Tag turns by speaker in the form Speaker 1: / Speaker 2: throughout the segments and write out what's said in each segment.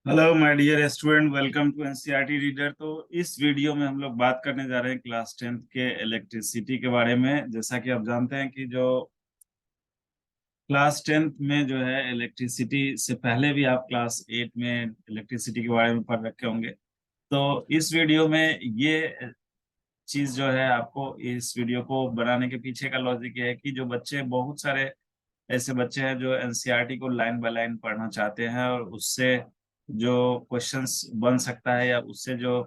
Speaker 1: Hello my dear student, welcome to NCERT reader. तो इस video में हम लोग बात करने जा रहे हैं क्लास 10th के इलेक्ट्रिसिटी के बारे में। जैसा कि आप जानते हैं कि जो क्लास 10th में जो है इलेक्ट्रिसिटी से पहले भी आप क्लास 8 में इलेक्ट्रिसिटी के बारे में पढ़ रखे होंगे। तो इस वीडियो में ये चीज जो है, आपको इस वीडियो को बनाने के पीछे का लॉजिक ये है कि जो बच्चे, बहुत सारे ऐसे बच्चे हैं जो एनसीईआरटी को लाइन बाय लाइन पढ़ना चाहते हैं और उससे जो क्वेश्चंस बन सकता है या उससे जो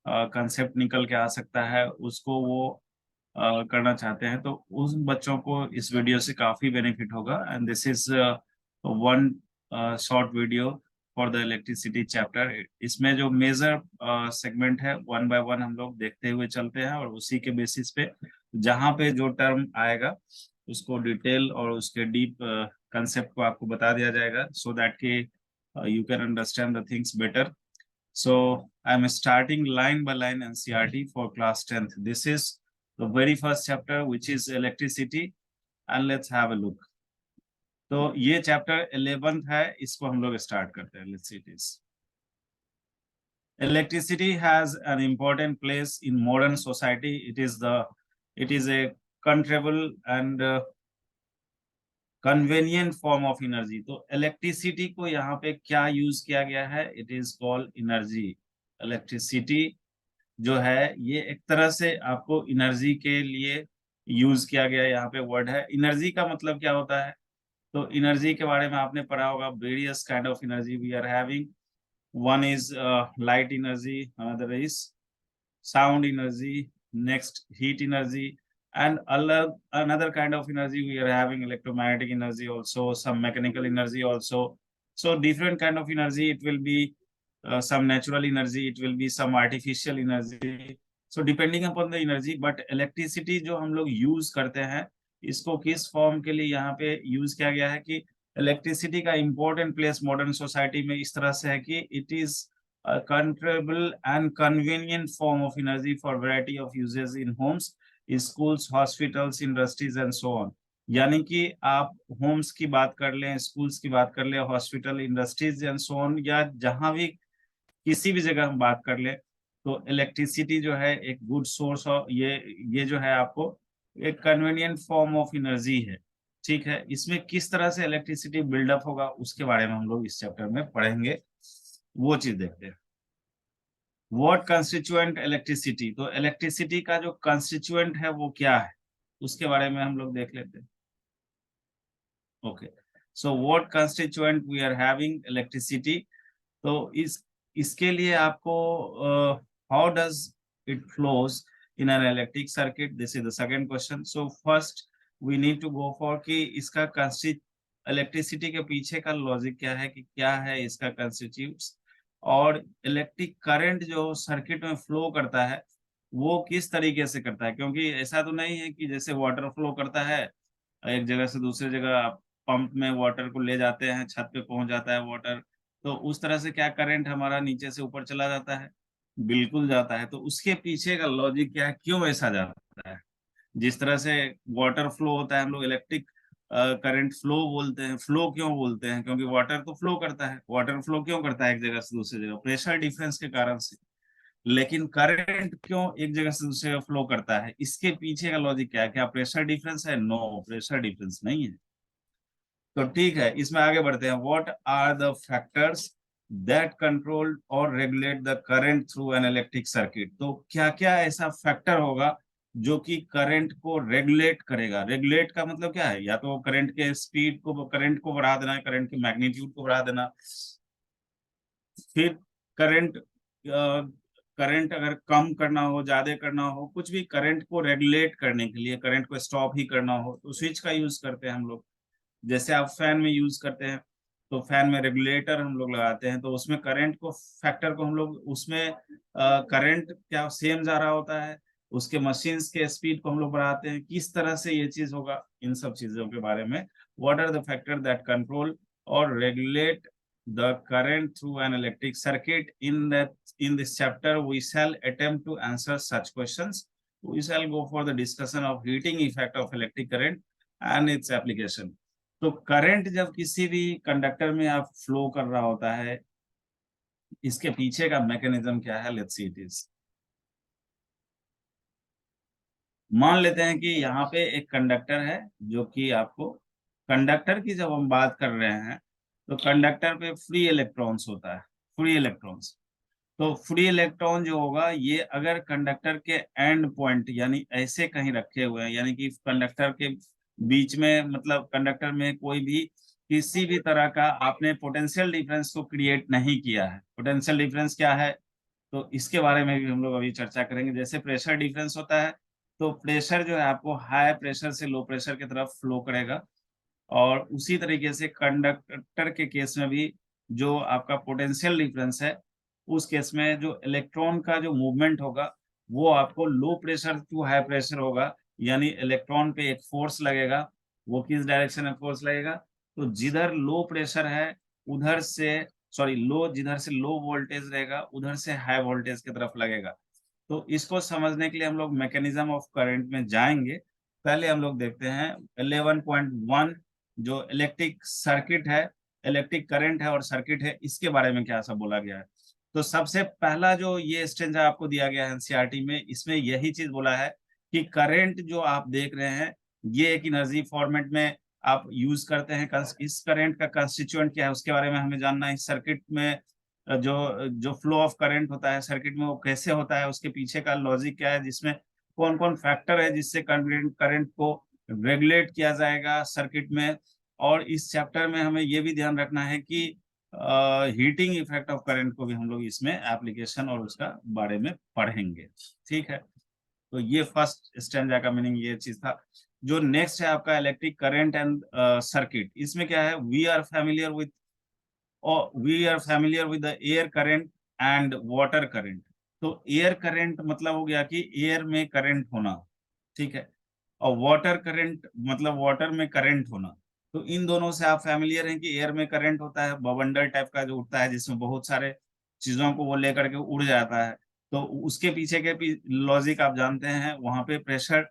Speaker 1: कंसेप्ट निकल के आ सकता है उसको वो करना चाहते हैं। तो उस बच्चों को इस वीडियो से काफी बेनिफिट होगा। And this is one short video for the electricity chapter. इसमें जो मेजर सेगमेंट है, वन बाय वन हम लोग देखते हुए चलते हैं और उसी के बेसिस पे जहाँ पे जो टर्म आएगा उसको डिटेल और उसके डीप कंसेप्ट को आपको बता दिया जाएगा, सो दैट कि you can understand the things better. So I'm starting line by line NCRT for class 10th. This is the very first chapter, which is electricity, and let's have a look. तो ये chapter 11th है, इसको हम लोग start करते हैं। Let's see this. Electricity has an important place in modern society. It is a controllable and convenient form of energy. तो electricity को यहाँ पे क्या यूज किया गया है? It is called energy. Electricity जो है ये एक तरह से आपको एनर्जी के लिए यूज किया गया यहाँ पे वर्ड है। एनर्जी का मतलब क्या होता है? तो एनर्जी के बारे में आपने पढ़ा होगा, various kind of energy we are having. One is light energy, another is sound energy, next heat energy, and another kind of energy we are having electromagnetic energy also, some mechanical energy also. So different kind of energy, it will be some natural energy, it will be some artificial energy. So depending upon the energy, but electricity जो हम लोग use करते हैं, इसको किस form के लिए यहाँ पे यूज किया गया है कि इलेक्ट्रिसिटी का इम्पोर्टेंट प्लेस मॉडर्न सोसाइटी में इस तरह से है कि it is a controllable and convenient form of energy for variety of uses in homes, schools, hospitals, industries and so on। यानी कि आप होम्स की बात कर लें, स्कूल्स की बात कर लें, hospital, industries and so on, या जहां भी किसी भी जगह हम बात कर लें, तो इलेक्ट्रिसिटी जो है एक गुड सोर्स ऑफ ये जो है आपको एक कन्वीनियंट फॉर्म ऑफ एनर्जी है। ठीक है, इसमें किस तरह से इलेक्ट्रिसिटी बिल्डअप होगा उसके बारे में हम लोग इस चैप्टर में पढ़ेंगे, वो चीज देखते हैं। व्हाट कंस्टिट्यूएंट इलेक्ट्रिसिटी, तो इलेक्ट्रिसिटी का जो कंस्टिट्यूएंट है वो क्या है उसके बारे में हम लोग देख लेते हैं। Okay, so what constituent we are having electricity. तो इसके लिए आपको how does it flows in an electric circuit, this is the second question. So first we need to go for कि इसका इलेक्ट्रिसिटी के पीछे का लॉजिक क्या है, कि क्या है इसका कंस्टिट्यूट्स, और इलेक्ट्रिक करंट जो सर्किट में फ्लो करता है वो किस तरीके से करता है। क्योंकि ऐसा तो नहीं है कि जैसे वाटर फ्लो करता है एक जगह से दूसरी जगह, आप पंप में वाटर को ले जाते हैं, छत पे पहुंच जाता है वाटर, तो उस तरह से क्या करंट हमारा नीचे से ऊपर चला जाता है? बिल्कुल जाता है। तो उसके पीछे का लॉजिक क्या है, क्यों ऐसा जाता है? जिस तरह से वाटर फ्लो होता है, हम लोग इलेक्ट्रिक करंट फ्लो बोलते हैं। फ्लो क्यों बोलते हैं? क्योंकि वाटर तो फ्लो करता है। वाटर फ्लो क्यों करता है एक जगह से दूसरी जगह? प्रेशर डिफरेंस के कारण से। लेकिन करंट क्यों एक जगह से दूसरी जगह फ्लो करता है? इसके पीछे का लॉजिक क्या है? क्या प्रेशर डिफरेंस है? नो, प्रेशर डिफरेंस नहीं है। तो ठीक है, इसमें आगे बढ़ते हैं। What are the factors that control और regulate the current through an electric circuit. तो क्या क्या ऐसा फैक्टर होगा जो कि करंट को रेगुलेट करेगा? रेगुलेट का मतलब क्या है? या तो करंट के स्पीड को, करंट को बढ़ा देना, करंट के मैग्नीट्यूड को बढ़ा देना, फिर करंट करंट अगर कम करना हो, ज्यादा करना हो, कुछ भी करंट को रेगुलेट करने के लिए, करंट को स्टॉप ही करना हो, तो स्विच का यूज करते हैं हम लोग। जैसे आप फैन में यूज करते हैं, तो फैन में रेगुलेटर हम लोग लगाते हैं, तो उसमें करंट को, फैक्टर को हम लोग उसमें करंट क्या सेम जा रहा होता है, उसके मशीन्स के स्पीड को हम लोग बढ़ाते हैं। किस तरह से ये चीज होगा, इन सब चीजों के बारे में। What are the factor that control और regulate the current through an electric circuit? In this chapter we shall attempt to answer such questions. We shall go for the discussion of heating effect of electric current and its application। तो current जब किसी भी conductor में आप flow कर रहा होता है, इसके पीछे का मैकेनिज्म क्या है, लेट्स सी इट इज। मान लेते हैं कि यहाँ पे एक कंडक्टर है, जो कि आपको, कंडक्टर की जब हम बात कर रहे हैं तो कंडक्टर पे फ्री इलेक्ट्रॉन्स होता है, फ्री इलेक्ट्रॉन्स। तो फ्री इलेक्ट्रॉन जो होगा, ये अगर कंडक्टर के एंड पॉइंट यानी ऐसे कहीं रखे हुए हैं, यानी कि कंडक्टर के बीच में, मतलब कंडक्टर में कोई भी किसी भी तरह का आपने पोटेंशियल डिफरेंस को क्रिएट नहीं किया है। पोटेंशियल डिफरेंस क्या है, तो इसके बारे में भी हम लोग अभी चर्चा करेंगे। जैसे प्रेशर डिफरेंस होता है, तो प्रेशर जो है आपको हाई प्रेशर से लो प्रेशर की तरफ फ्लो करेगा, और उसी तरीके से कंडक्टर के केस में भी जो आपका पोटेंशियल डिफरेंस है, उस केस में जो इलेक्ट्रॉन का जो मूवमेंट होगा, वो आपको low pressure to high pressure होगा, यानी इलेक्ट्रॉन पे एक फोर्स लगेगा। वो किस डायरेक्शन में फोर्स लगेगा, तो जिधर लो प्रेशर है उधर से, सॉरी लो, जिधर से लो वोल्टेज रहेगा उधर से हाई वोल्टेज की तरफ लगेगा। तो इसको समझने के लिए हम लोग मैकेनिज्म ऑफ करंट में जाएंगे। पहले हम लोग देखते हैं 11.1 जो इलेक्ट्रिक सर्किट है, इलेक्ट्रिक करंट है और सर्किट है, इसके बारे में क्या सब बोला गया है। तो सबसे पहला जो ये स्टेंजा आपको दिया गया है एनसीईआरटी में, इसमें यही चीज बोला है कि करंट जो आप देख रहे हैं, ये एक एनर्जी फॉर्मेट में आप यूज करते हैं। इस करंट का कंस्टिट्यूएंट क्या है उसके बारे में हमें जानना है। इस सर्किट में जो जो फ्लो ऑफ करंट होता है सर्किट में, वो कैसे होता है, उसके पीछे का लॉजिक क्या है, जिसमें कौन कौन फैक्टर है जिससे करंट करंट को रेगुलेट किया जाएगा सर्किट में। और इस चैप्टर में हमें ये भी ध्यान रखना है कि हीटिंग इफेक्ट ऑफ करंट को भी हम लोग इसमें एप्लीकेशन और उसका बारे में पढ़ेंगे। ठीक है, तो ये फर्स्ट स्टैंजा का मीनिंग ये चीज था। जो नेक्स्ट है आपका इलेक्ट्रिक करंट एंड सर्किट, इसमें क्या है, we are familiar with the air current and water current. तो एयर करंट मतलब हो गया कि एयर में करंट होना, ठीक है, और वाटर करंट मतलब वाटर में करंट होना। तो इन दोनों से आप फैमिलियर हैं कि एयर में करंट होता है, बवंडर टाइप का जो उड़ता है, जिसमें बहुत सारे चीजों को वो लेकर के उड़ जाता है। तो उसके पीछे के लॉजिक आप जानते हैं, वहां पे प्रेशर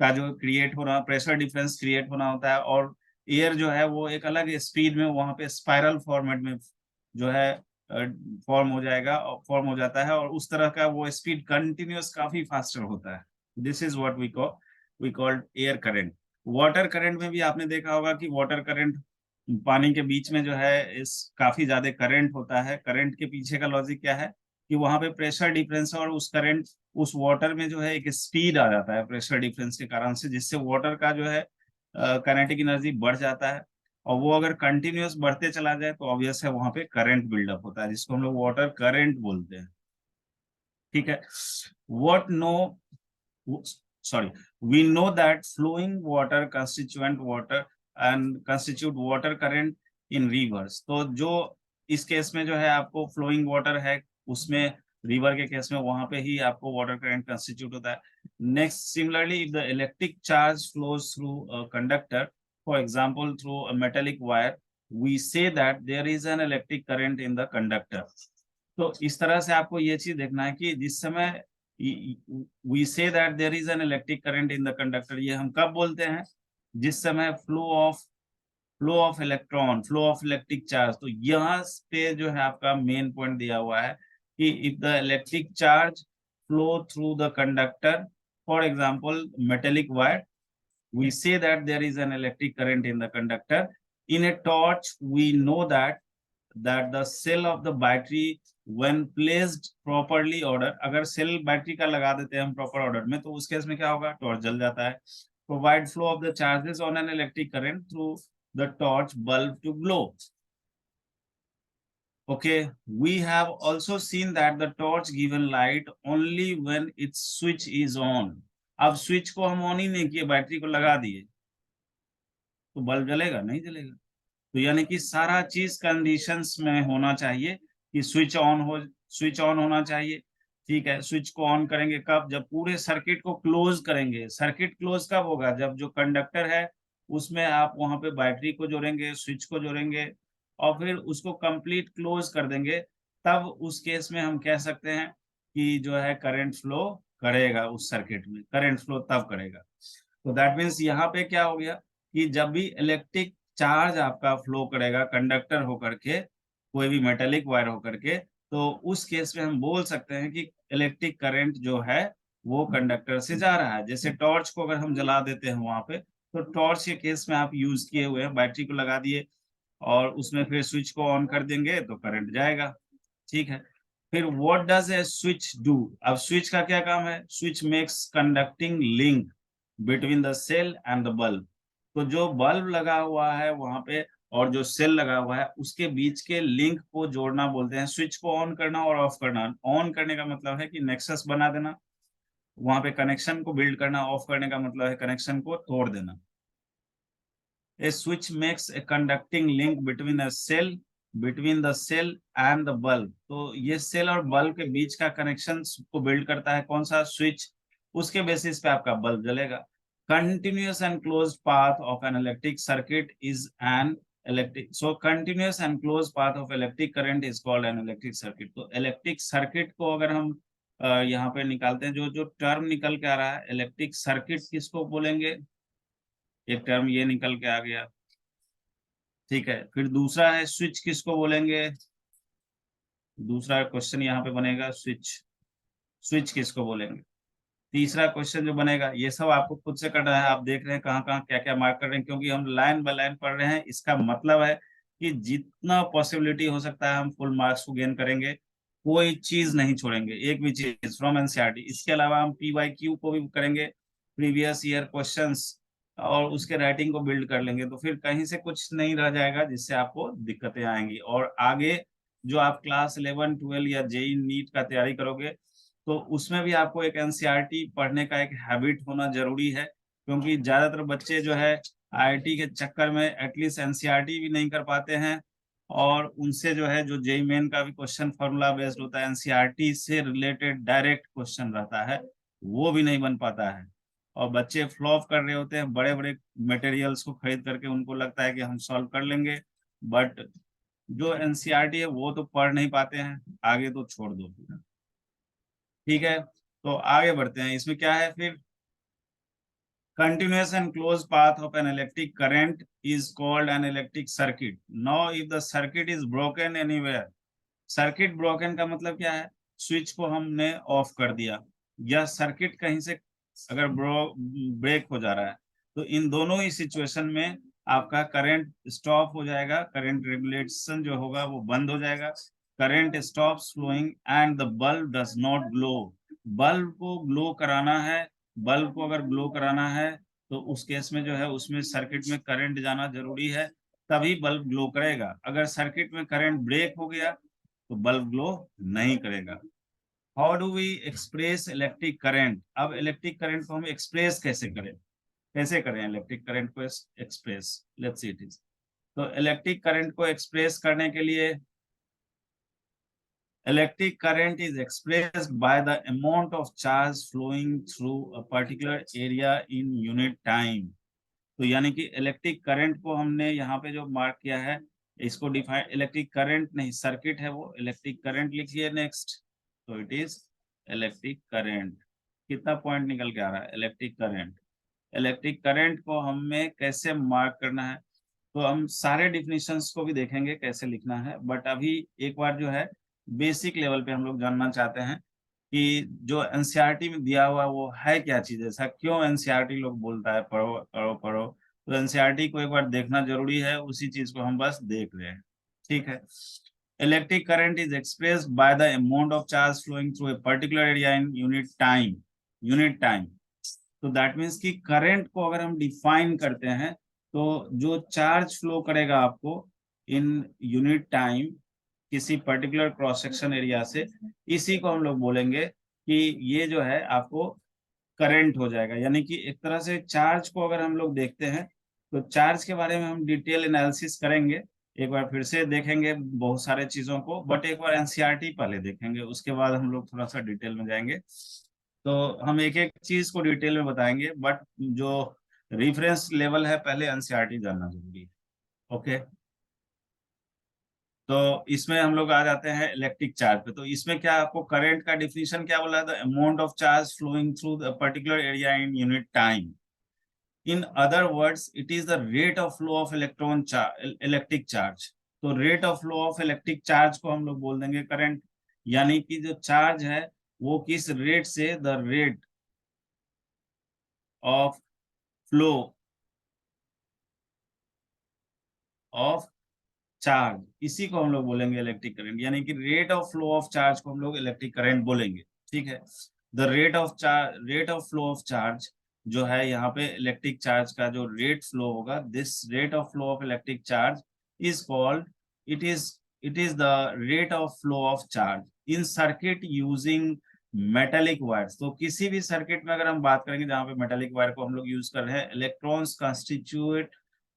Speaker 1: का जो क्रिएट होना, प्रेशर डिफरेंस क्रिएट होना होता है, और एयर जो है वो एक अलग स्पीड में वहां पे स्पाइरल फॉर्मेट में जो है फॉर्म हो जाता है, और उस तरह का वो स्पीड कंटिन्यूअस काफी फास्टर होता है। This is what we called air current. Water current में भी आपने देखा होगा कि वाटर करंट, पानी के बीच में जो है इस काफी ज्यादा करंट होता है। करंट के पीछे का लॉजिक क्या है कि वहां पे प्रेशर डिफरेंस और उस करंट, उस वाटर में जो है एक स्पीड आ जाता है प्रेशर डिफरेंस के कारण से, जिससे वाटर का जो है काइनेटिक एनर्जी बढ़ जाता है। और वो अगर कंटिन्यूअस बढ़ते चला जाए तो ऑब्वियस है वहां पे करंट बिल्डअप होता है, जिसको हम लोग वाटर करंट बोलते हैं। ठीक है, what no sorry, we know that flowing water constitute water current in rivers। तो जो इस केस में जो है आपको फ्लोइंग वाटर है, उसमें रिवर के केस में वहां पे ही आपको वाटर करंट कंस्टिट्यूट होता है। Next, similarly if the electric charge flows through a conductor, for example through a metallic wire, we say that there is an electric current in the conductor। तो इस तरह से आपको ये चीज देखना है कि जिस समय we say that there is an electric current in the conductor, ये हम कब बोलते हैं, जिस समय flow of electron, flow of electric charge. तो यहाँ पे जो है आपका मेन पॉइंट दिया हुआ है कि if the electric charge flow through the conductor, for example metallic wire, we say that there is an electric current in the conductor। In a torch we know that the cell of the battery when placed properly order, अगर cell battery का लगा देते हैं हम proper order में, तो उस case में क्या होगा, टॉर्च जल जाता है। Provide flow of the charges on an electric current through the torch bulb to glow. Okay, we have also seen that the torch given light only when its switch is on। अब switch को हम on ही नहीं किए, battery को लगा दिए, तो bulb जलेगा नहीं, जलेगा। तो यानी कि सारा चीज कंडीशंस में होना चाहिए कि स्विच ऑन होना चाहिए। ठीक है, स्विच को ऑन करेंगे कब, जब पूरे सर्किट को क्लोज करेंगे। सर्किट क्लोज कब होगा, जब जो कंडक्टर है उसमें आप वहां पे बैटरी को जोड़ेंगे, स्विच को जोड़ेंगे, और फिर उसको कंप्लीट क्लोज कर देंगे। तब उस केस में हम कह सकते हैं कि जो है करंट फ्लो करेगा, उस सर्किट में करंट फ्लो तब करेगा। तो दैट मीन्स यहाँ पे क्या हो गया कि जब भी इलेक्ट्रिक चार्ज आपका फ्लो करेगा कंडक्टर होकर के, कोई भी मेटेलिक वायर होकर के, तो उस केस में हम बोल सकते हैं कि इलेक्ट्रिक करंट जो है वो कंडक्टर से जा रहा है। जैसे टॉर्च को अगर हम जला देते हैं वहां पे, तो टॉर्च के केस में आप यूज किए हुए हैं, बैटरी को लगा दिए और उसमें फिर स्विच को ऑन कर देंगे तो करंट जाएगा। ठीक है। फिर what does a switch do? अब स्विच का क्या काम है? Switch makes conducting link between the cell and the bulb. तो जो बल्ब लगा हुआ है वहां पे और जो सेल लगा हुआ है उसके बीच के लिंक को जोड़ना बोलते हैं। स्विच को ऑन करना और ऑफ करना। ऑन करने का मतलब है कि नेक्सस बना देना, वहां पे कनेक्शन को बिल्ड करना। ऑफ करने का मतलब है कनेक्शन को तोड़ देना। A switch makes a conducting link between the cell and the bulb। तो ये सेल और बल्ब के बीच का कनेक्शन को बिल्ड करता है कौन सा? स्विच। उसके बेसिस पे आपका बल्ब जलेगा। Continuous and closed path of N electric circuit is an electric, so continuous and close path of electric current is called an electric circuit. तो इलेक्ट्रिक सर्किट को अगर हम यहाँ पे निकालते हैं, जो जो टर्म निकल के आ रहा है, इलेक्ट्रिक सर्किट किसको बोलेंगे? एक टर्म ये निकल के आ गया। ठीक है। फिर दूसरा है स्विच, किसको बोलेंगे? दूसरा क्वेश्चन यहाँ पे बनेगा स्विच। स्विच किसको बोलेंगे? तीसरा क्वेश्चन जो बनेगा, ये सब आपको खुद से करना है। आप देख रहे हैं कहाँ कहाँ क्या क्या मार्क कर रहे हैं, क्योंकि हम लाइन बाय लाइन पढ़ रहे हैं। इसका मतलब है कि जितना पॉसिबिलिटी हो सकता है हम फुल मार्क्स को गेन करेंगे, कोई चीज नहीं छोड़ेंगे, एक भी चीज फ्रॉम एनसीईआरटी। इसके अलावा हम पीवाईक्यू को भी करेंगे, प्रीवियस ईयर क्वेश्चंस, और उसके राइटिंग को बिल्ड कर लेंगे। तो फिर कहीं से कुछ नहीं रह जाएगा जिससे आपको दिक्कतें आएंगी। और आगे जो आप क्लास 11 12 या जेई नीट का तैयारी करोगे, तो उसमें भी आपको एक एनसीईआरटी पढ़ने का एक हैबिट होना जरूरी है। क्योंकि ज्यादातर बच्चे जो है आईआईटी के चक्कर में एटलीस्ट एनसीईआरटी भी नहीं कर पाते हैं, और उनसे जो है जो जेई मेन का भी क्वेश्चन फॉर्मूला बेस्ड होता है, एनसीईआरटी से रिलेटेड डायरेक्ट क्वेश्चन रहता है, वो भी नहीं बन पाता है। और बच्चे फ्लॉप कर रहे होते हैं बड़े बड़े मटेरियल्स को खरीद करके, उनको लगता है कि हम सॉल्व कर लेंगे, बट जो एनसीईआरटी है वो तो पढ़ नहीं पाते हैं, आगे तो छोड़ दो। ठीक है। तो आगे बढ़ते हैं। इसमें क्या है फिर? continuous and closed path of an electric current is called an electric circuit। now if the circuit is broken anywhere, circuit broken का मतलब क्या है? स्विच को हमने ऑफ कर दिया, या सर्किट कहीं से अगर ब्रेक हो जा रहा है, तो इन दोनों ही सिचुएशन में आपका करंट स्टॉप हो जाएगा, करंट रेगुलेशन जो होगा वो बंद हो जाएगा, current stops flowing and the bulb does not glow. Bulb को ग्लो कराना है, बल्ब को अगर ग्लो कराना है तो उस केस में जो है उसमें सर्किट में करंट जाना जरूरी है, तभी बल्ब ग्लो करेगा। अगर सर्किट में करंट ब्रेक हो गया तो बल्ब ग्लो नहीं करेगा। How do we express electric current? अब इलेक्ट्रिक करंट को हम एक्सप्रेस कैसे करें? कैसे करें इलेक्ट्रिक करंट को express? Let's see it is. तो इलेक्ट्रिक करंट को एक्सप्रेस करने के लिए, electric current is expressed by the amount of charge flowing through a particular area in unit time। तो यानी कि इलेक्ट्रिक करंट को हमने यहाँ पे जो मार्क किया है, इसको डिफाइन, इलेक्ट्रिक करंट नहीं सर्किट है वो, इलेक्ट्रिक करंट लिखिए नेक्स्ट। तो इट इज इलेक्ट्रिक करंट। कितना पॉइंट निकल के आ रहा है? Electric current. इलेक्ट्रिक करंट को हमें कैसे मार्क करना है, तो हम सारे डिफिनीशंस को भी देखेंगे कैसे लिखना है, बट अभी एक बार जो है बेसिक लेवल पे हम लोग जानना चाहते हैं कि जो एनसीईआरटी में दिया हुआ वो है क्या चीज, ऐसा क्यों एनसीईआरटी लोग बोलता है पढ़ो पढ़ो पढ़ो। तो एनसीईआरटी को एक बार देखना जरूरी है, उसी चीज को हम बस देख रहे हैं। ठीक है। Electric current is expressed by the amount of charge flowing through a particular area in unit time. Unit time, तो दैट मीन्स कि करंट को अगर हम डिफाइन करते हैं, तो जो चार्ज फ्लो करेगा आपको इन यूनिट टाइम किसी पर्टिकुलर क्रॉस सेक्शन एरिया से, इसी को हम लोग बोलेंगे कि ये जो है आपको करंट हो जाएगा। यानी कि एक तरह से चार्ज को अगर हम लोग देखते हैं, तो चार्ज के बारे में हम डिटेल एनालिसिस करेंगे, एक बार फिर से देखेंगे बहुत सारे चीजों को, बट एक बार एनसीईआरटी पहले देखेंगे, उसके बाद हम लोग थोड़ा सा डिटेल में जाएंगे। तो हम एक एक चीज को डिटेल में बताएंगे, बट जो रेफरेंस लेवल है पहले एनसीईआरटी जानना जरूरी है। ओके। तो इसमें हम लोग आ जाते हैं इलेक्ट्रिक चार्ज पे। तो इसमें क्या आपको करंट का डिफिनीशन क्या बोला था? Amount of charge flowing through the particular area in unit time. In other words it is the rate of flow of electric charge. तो rate of flow of electric charge को हम लोग बोल देंगे करंट। यानी कि जो चार्ज है वो किस रेट से, the rate of flow of charge, इसी को हम लोग बोलेंगे इलेक्ट्रिक करंट, यानी कि rate of flow of charge को हम लोग इलेक्ट्रिक करंट बोलेंगे। ठीक है, the rate of flow of charge जो है यहाँ पे इलेक्ट्रिक चार्ज का जो रेट फ्लो होगा, this rate of flow of electric charge is called, it is it is the rate of flow of charge in circuit using metallic wires. तो किसी भी सर्किट में अगर हम बात करेंगे जहां पे मेटेलिक वायर को हम लोग यूज कर रहे हैं, electrons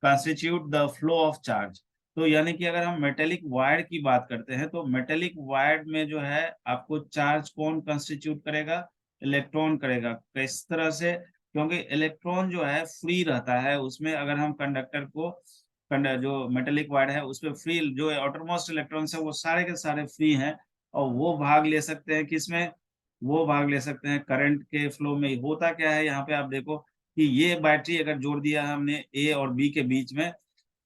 Speaker 1: constitute the flow of charge. तो यानी कि अगर हम मेटेलिक वायर की बात करते हैं तो मेटेलिक वायर में जो है आपको चार्ज कौन कंस्टिट्यूट करेगा, इलेक्ट्रॉन करेगा। किस तरह से, क्योंकि इलेक्ट्रॉन जो है फ्री रहता है उसमें, अगर हम कंडक्टर को जो मेटेलिक वायर है उसमें फ्री, जो आउटरमोस्ट इलेक्ट्रॉन्स है वो सारे के सारे फ्री हैं, और वो भाग ले सकते हैं किसमें, वो भाग ले सकते हैं करंट के फ्लो में। होता क्या है यहाँ पे आप देखो कि ये बैटरी अगर जोड़ दिया हमने ए और बी के बीच में,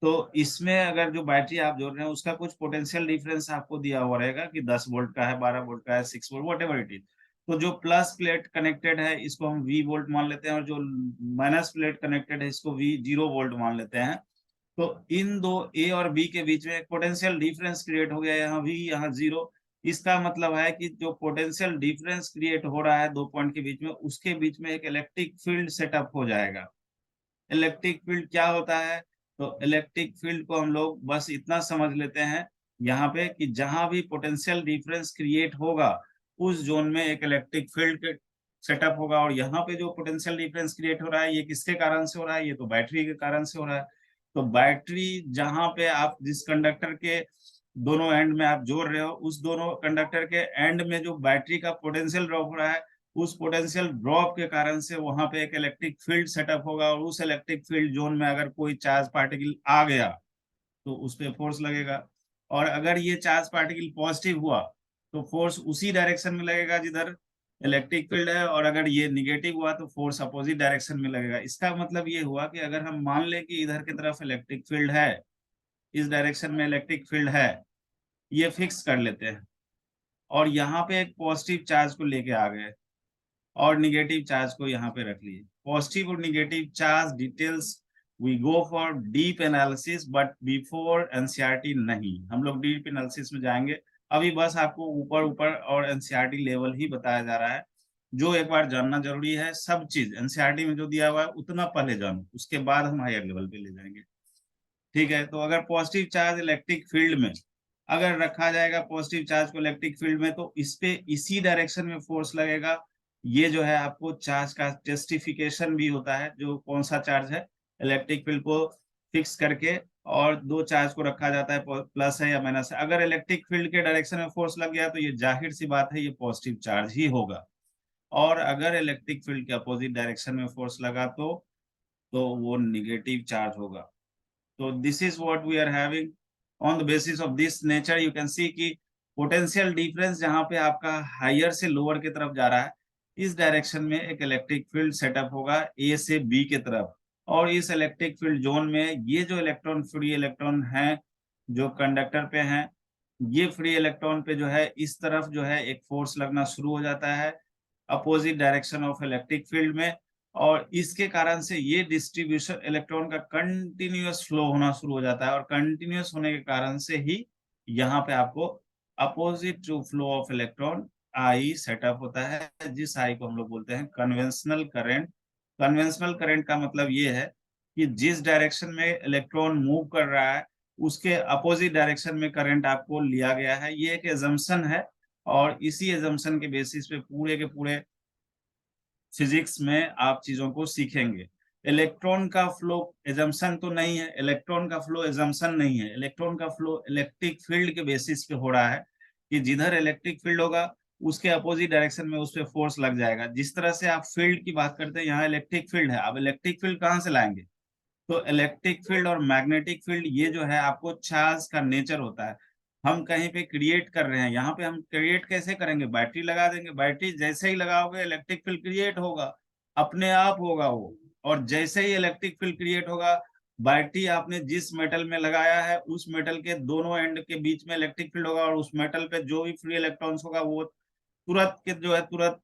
Speaker 1: तो इसमें अगर जो बैटरी आप जोड़ रहे हैं उसका कुछ पोटेंशियल डिफरेंस आपको दिया हुआ रहेगा कि 10 वोल्ट का है, 12 वोल्ट का है, 6 volt, what ever it is. तो जो प्लस प्लेट कनेक्टेड है इसको हम वी वोल्ट मान लेते हैं, और जो माइनस प्लेट कनेक्टेड है इसको वी 0 वोल्ट मान लेते हैं। तो इन दो ए और बी के बीच में एक पोटेंशियल डिफरेंस क्रिएट हो गया, यहाँ वी यहाँ 0। इसका मतलब है कि जो पोटेंशियल डिफरेंस क्रिएट हो रहा है दो पॉइंट के बीच में, उसके बीच में एक इलेक्ट्रिक फील्ड सेटअप हो जाएगा। इलेक्ट्रिक फील्ड क्या होता है, तो इलेक्ट्रिक फील्ड को हम लोग बस इतना समझ लेते हैं यहाँ पे कि जहां भी पोटेंशियल डिफरेंस क्रिएट होगा उस जोन में एक इलेक्ट्रिक फील्ड सेटअप होगा। और यहाँ पे जो पोटेंशियल डिफरेंस क्रिएट हो रहा है ये किसके कारण से हो रहा है, ये तो बैटरी के कारण से हो रहा है। तो बैटरी जहां पे आप जिस कंडक्टर के दोनों एंड में आप जोड़ रहे हो, उस दोनों कंडक्टर के एंड में जो बैटरी का पोटेंशियल ड्रॉप हो रहा है, उस पोटेंशियल ड्रॉप के कारण से वहां पे एक इलेक्ट्रिक फील्ड सेटअप होगा, और उस इलेक्ट्रिक फील्ड जोन में अगर कोई चार्ज पार्टिकल आ गया तो उस पर फोर्स लगेगा। और अगर ये चार्ज पार्टिकल पॉजिटिव हुआ तो फोर्स उसी डायरेक्शन में लगेगा जिधर इलेक्ट्रिक फील्ड है, और अगर ये निगेटिव हुआ तो फोर्स अपोजिट डायरेक्शन में लगेगा। इसका मतलब ये हुआ कि अगर हम मान लें कि इधर की तरफ इलेक्ट्रिक फील्ड है, इस डायरेक्शन में इलेक्ट्रिक फील्ड है, ये फिक्स कर लेते हैं, और यहाँ पे एक पॉजिटिव चार्ज को लेके आ गए और निगेटिव चार्ज को यहाँ पे रख लिए। पॉजिटिव और negative charge details we go for deep analysis, but before NCERT नहीं, हम लोग डीप एनालिसिस में जाएंगे। अभी बस आपको ऊपर ऊपर और एनसीईआरटी लेवल ही बताया जा रहा है। जो एक बार जानना जरूरी है, सब चीज एनसीईआरटी में जो दिया हुआ है उतना पहले जानो, उसके बाद हम हायर लेवल पे ले जाएंगे। ठीक है, तो अगर पॉजिटिव चार्ज इलेक्ट्रिक फील्ड में अगर रखा जाएगा, पॉजिटिव चार्ज को इलेक्ट्रिक फील्ड में, तो इस पे इसी डायरेक्शन में फोर्स लगेगा। ये जो है आपको चार्ज का टेस्टिफिकेशन भी होता है, जो कौन सा चार्ज है, इलेक्ट्रिक फील्ड को फिक्स करके और दो चार्ज को रखा जाता है, प्लस है या माइनस है। अगर इलेक्ट्रिक फील्ड के डायरेक्शन में फोर्स लग गया तो ये जाहिर सी बात है ये पॉजिटिव चार्ज ही होगा, और अगर इलेक्ट्रिक फील्ड के अपोजिट डायरेक्शन में फोर्स लगा तो वो निगेटिव चार्ज होगा। तो this is what we are having. On the basis of this nature you can see कि पोटेंशियल डिफरेंस जहां पे आपका हायर से लोअर की तरफ जा रहा है, इस डायरेक्शन में एक इलेक्ट्रिक फील्ड सेटअप होगा ए से बी की तरफ। और इस इलेक्ट्रिक फील्ड जोन में ये जो इलेक्ट्रॉन, फ्री इलेक्ट्रॉन हैं जो कंडक्टर पे हैं, ये फ्री इलेक्ट्रॉन पे जो है इस तरफ जो है एक फोर्स लगना शुरू हो जाता है opposite direction of electric field में। और इसके कारण से ये डिस्ट्रीब्यूशन इलेक्ट्रॉन का कंटिन्यूअस फ्लो होना शुरू हो जाता है, और कंटिन्यूअस होने के कारण से ही यहाँ पे आपको opposite to flow of electron I setup होता है, जिस आई को हम लोग बोलते हैं कन्वेंशनल करंट। कन्वेंशनल करंट का मतलब ये है कि जिस डायरेक्शन में इलेक्ट्रॉन मूव कर रहा है उसके अपोजिट डायरेक्शन में करंट आपको लिया गया है। ये एक एजम्पशन है, और इसी एजम्पशन के बेसिस पे पूरे के पूरे फिजिक्स में आप चीजों को सीखेंगे। इलेक्ट्रॉन का फ्लो एजम्पशन तो नहीं है, इलेक्ट्रॉन का फ्लो एजम्पशन नहीं है, इलेक्ट्रॉन का फ्लो इलेक्ट्रिक फील्ड के बेसिस पे हो रहा है कि जिधर इलेक्ट्रिक फील्ड होगा उसके अपोजिट डायरेक्शन में उस पर फोर्स लग जाएगा। जिस तरह से आप फील्ड की बात करते हैं, यहाँ इलेक्ट्रिक फील्ड है, अब इलेक्ट्रिक फील्ड कहाँ से लाएंगे, तो इलेक्ट्रिक फील्ड और मैग्नेटिक फील्ड ये जो है आपको चार्ज का नेचर होता है। हम कहीं पे क्रिएट कर रहे हैं, यहाँ पे हम क्रिएट कैसे करेंगे, बैटरी लगा देंगे, बैटरी जैसे ही लगाओगे इलेक्ट्रिक फील्ड क्रिएट होगा, अपने आप होगा वो। और जैसे ही इलेक्ट्रिक फील्ड क्रिएट होगा बैटरी आपने जिस मेटल में लगाया है उस मेटल के दोनों एंड के बीच में इलेक्ट्रिक फील्ड होगा, और उस मेटल पे जो भी फ्री इलेक्ट्रॉन्स होगा वो तुरंत के जो है तुरंत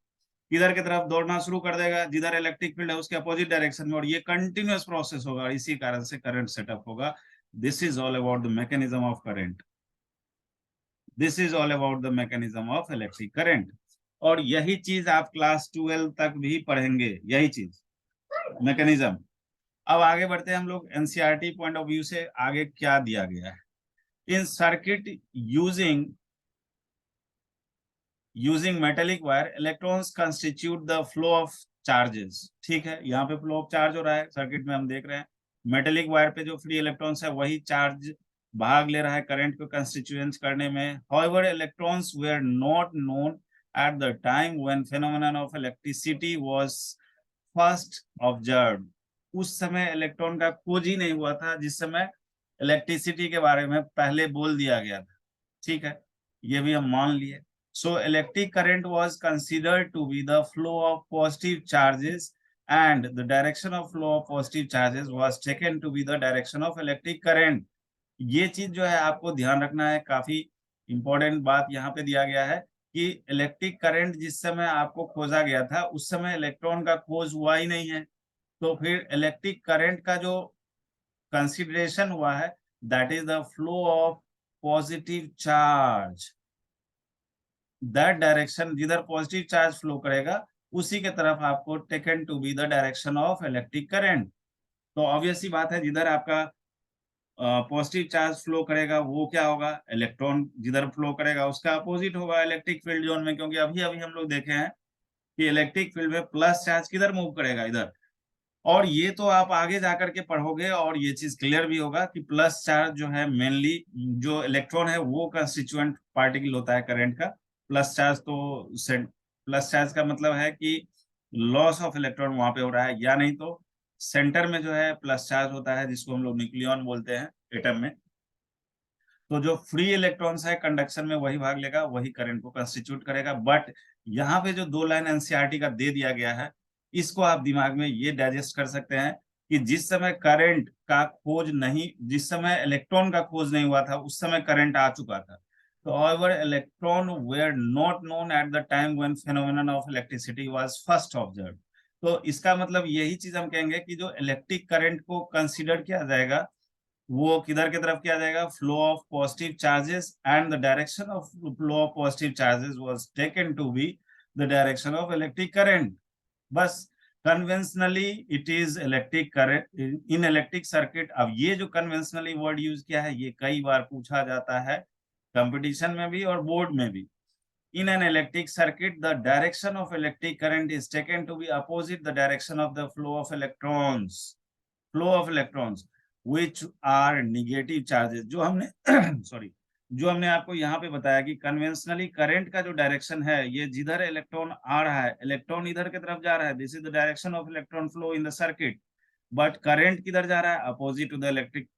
Speaker 1: किधर की तरफ दौड़ना शुरू कर देगा, जिधर इलेक्ट्रिक फील्ड है उसके अपोजिट डायरेक्शन में, और ये कंटिन्यूअस प्रोसेस होगा और इसी कारण से करंट सेटअप होगा। This is all about the mechanism of current. This is all about the mechanism of electric current. और यही चीज आप क्लास 12 तक भी पढ़ेंगे, यही चीज मैकेनिज्म। अब आगे बढ़ते हैं हम लोग एनसीईआरटी पॉइंट ऑफ व्यू से, आगे क्या दिया गया है। In circuit using metallic wire, electrons constitute the flow of charges. ठीक है, यहाँ पे फ्लो ऑफ चार्ज हो रहा है सर्किट में, हम देख रहे हैं मेटेलिक वायर पे जो फ्री इलेक्ट्रॉन्स है वही चार्ज भाग ले रहा है करंट को कंस्टिट्यूएंट करने में। However electrons were not known at the time when phenomenon of electricity was first observed. उस समय इलेक्ट्रॉन का खोज ही नहीं हुआ था जिस समय इलेक्ट्रिसिटी के बारे में पहले बोल दिया गया था। ठीक है, ये भी हम मान लिए। So electric current was considered to be the flow of positive charges and the direction of flow of positive charges was taken to be the direction of electric current। ये चीज जो है आपको ध्यान रखना है, काफी इंपॉर्टेंट बात यहाँ पे दिया गया है कि इलेक्ट्रिक करंट जिस समय आपको खोजा गया था उस समय इलेक्ट्रॉन का खोज हुआ ही नहीं है, तो फिर इलेक्ट्रिक करंट का जो कंसिडरेशन हुआ है that is the flow of positive charge. That direction, जिधर पॉजिटिव चार्ज फ्लो करेगा उसी के तरफ आपको taken to be the direction of electric current. तो ऑब्वियस सी बात है, जिधर आपका पॉजिटिव चार्ज फ्लो करेगा वो क्या होगा, इलेक्ट्रॉन जिधर फ्लो करेगा उसका अपोजिट होगा इलेक्ट्रिक फील्ड जोन में, क्योंकि अभी अभी हम लोग देखे हैं कि इलेक्ट्रिक फील्ड में प्लस चार्ज किधर मूव करेगा, इधर। और ये तो आप आगे जाकर के पढ़ोगे और ये चीज क्लियर भी होगा कि प्लस चार्ज जो है मेनली जो इलेक्ट्रॉन है वो कंस्टिट्यूएंट पार्टिकल होता है करंट का। प्लस चार्ज तो प्लस चार्ज का मतलब है कि लॉस ऑफ इलेक्ट्रॉन वहां पे हो रहा है, या नहीं तो सेंटर में जो है प्लस चार्ज होता है जिसको हम लोग न्यूक्लियॉन बोलते हैं एटम में। तो जो फ्री इलेक्ट्रॉन्स है कंडक्शन में वही भाग लेगा, वही करंट को कंस्टिट्यूट करेगा। बट यहाँ पे जो दो लाइन एनसीईआरटी का दे दिया गया है इसको आप दिमाग में ये डाइजेस्ट कर सकते हैं कि जिस समय करंट का खोज नहीं, जिस समय इलेक्ट्रॉन का खोज नहीं हुआ था उस समय करंट आ चुका था। तो however electron were not known at the time when phenomenon of electricity was first observed। तो इसका मतलब यही चीज हम कहेंगे कि जो इलेक्ट्रिक करंट को कंसीडर किया जाएगा वो किधर की तरफ किया जाएगा, flow of positive charges, and the direction of flow of positive charges was taken to be the direction of electric current. बस conventionally it is electric current in electric circuit. अब ये जो कन्वेंशनली वर्ड यूज किया है ये कई बार पूछा जाता है कंपटीशन में भी और बोर्ड में भी। In an electric circuit, the direction of electric current is taken to be opposite the direction of the flow of electrons, which are negative charges। जो हमने सॉरी जो हमने आपको यहाँ पे बताया कि कन्वेंशनली करंट का जो डायरेक्शन है ये जिधर इलेक्ट्रॉन आ रहा है, इलेक्ट्रॉन इधर की तरफ जा रहा है, this is the direction of electron flow in the circuit. But current किधर जा रहा है, अपोजिट टू द इलेक्ट्रिक।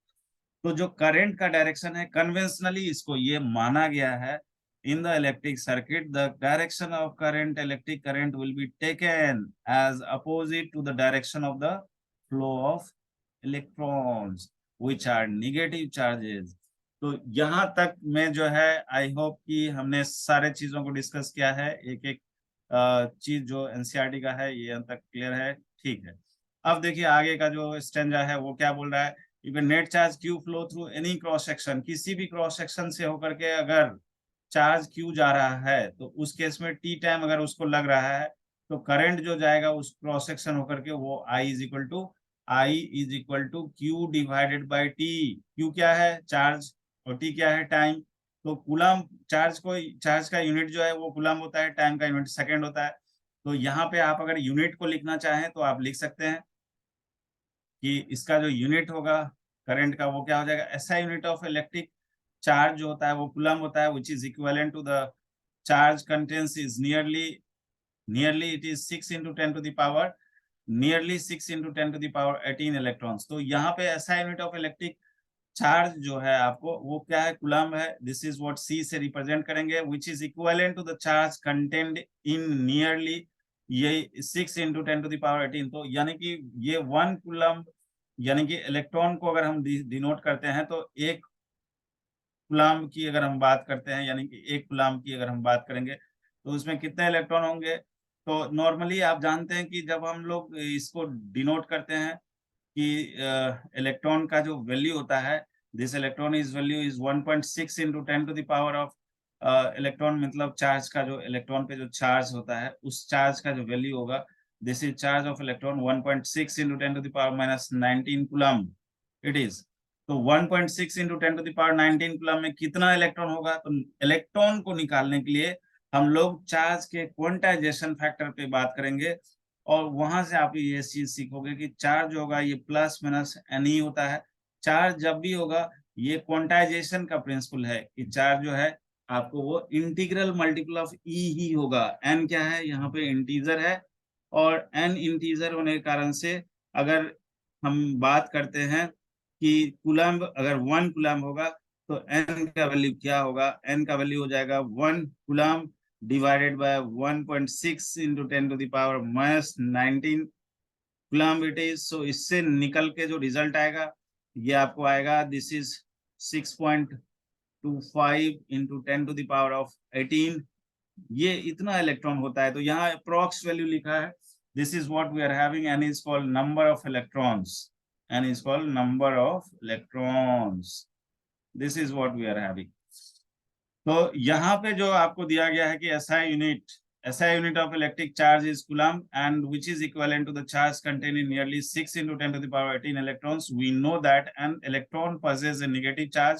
Speaker 1: तो जो करंट का डायरेक्शन है कन्वेंशनली इसको ये माना गया है in the electric circuit the direction of electric current will be taken as opposite to the direction of the flow of electrons which are negative charges। तो यहाँ तक में जो है आई होप कि हमने सारे चीजों को डिस्कस किया है, एक एक चीज जो एनसीईआरटी का है ये यहाँ तक क्लियर है। ठीक है, अब देखिए आगे का जो स्टेंजा है वो क्या बोल रहा है। If net charge Q flow through any cross section, किसी भी क्रॉस सेक्शन से होकर के अगर चार्ज क्यू जा रहा है तो उस केस में टी टाइम अगर उसको लग रहा है तो करंट जो जाएगा उस क्रॉस सेक्शन होकर के वो I is equal to Q divided by T. Q क्या है, चार्ज, और टी क्या है, टाइम। तो कूलम चार्ज का यूनिट जो है वो कूलम होता है, टाइम का यूनिट सेकंड होता है। तो यहाँ पे आप अगर यूनिट को लिखना चाहें तो आप लिख सकते हैं कि इसका जो यूनिट होगा करंट का वो क्या हो जाएगा, SI unit of electric charge जो होता है वो कूलम होता है, which is equivalent to the charge contains is nearly it is 6 into 10 to the power nearly 6 into 10 to the power 18 electrons। तो यहाँ पे SI unit of electric charge जो है आपको वो क्या है, कूलम है। दिस इज व्हाट C से रिप्रेजेंट करेंगे, which is equivalent to the charge contained in nearly ये 6 into 10 to the power 18। तो यानी कि ये 1 कूलम यानी कि इलेक्ट्रॉन को अगर हम डिनोट करते हैं तो एक कूलम्ब की अगर हम बात करते हैं, यानी कि एक कूलम्ब की अगर हम बात करेंगे तो उसमें कितने इलेक्ट्रॉन होंगे। तो नॉर्मली आप जानते हैं कि जब हम लोग इसको डिनोट करते हैं कि इलेक्ट्रॉन का जो वैल्यू होता है, this electron is value is 1.6 into 10 to the power of electron, मतलब चार्ज का जो इलेक्ट्रॉन पे जो चार्ज होता है उस चार्ज का जो वैल्यू होगा, this is charge of electron 1.6 into 10 to the power minus 19 coulomb it is. तो 1.6 into 10 to the power 19 coulomb में कितना इलेक्ट्रॉन होगा। तो इलेक्ट्रॉन को निकालने के लिए हम लोग चार्ज के क्वांटाइजेशन फैक्टर पे बात करेंगे, और वहां से आप ये चीज सीखोगे कि चार्ज होगा ये प्लस माइनस एन ही होता है। चार्ज जब भी होगा, ये क्वांटाइजेशन का प्रिंसिपल है कि चार्ज जो है आपको वो इंटीग्रल मल्टीपल ऑफ ई ही होगा। एन क्या है, यहाँ पे इंटीजर है, और एन इंटीजर होने के कारण से अगर हम बात करते हैं कि कूलम्ब अगर 1 कूलम्ब होगा तो एन का वैल्यू क्या होगा, एन का वैल्यू हो जाएगा 1 coulomb divided by 1.6 into 10 to the power minus 19 coulomb it is. So इससे निकल के जो रिजल्ट आएगा ये आपको आएगा, this is 6.25 into 10 to the power of 18। ये इतना इलेक्ट्रॉन होता है। तो यहाँ अप्रॉक्स वैल्यू लिखा है, this is what we are having, N is called number of electrons, N is called number of electrons, this is what we are having. तो यहाँ पे जो आपको दिया गया है कि SI unit of electric charge is coulomb, and which is equivalent to the charge contained in nearly 6 into 10 to the power 18 electrons. We know that an electron possesses a negative charge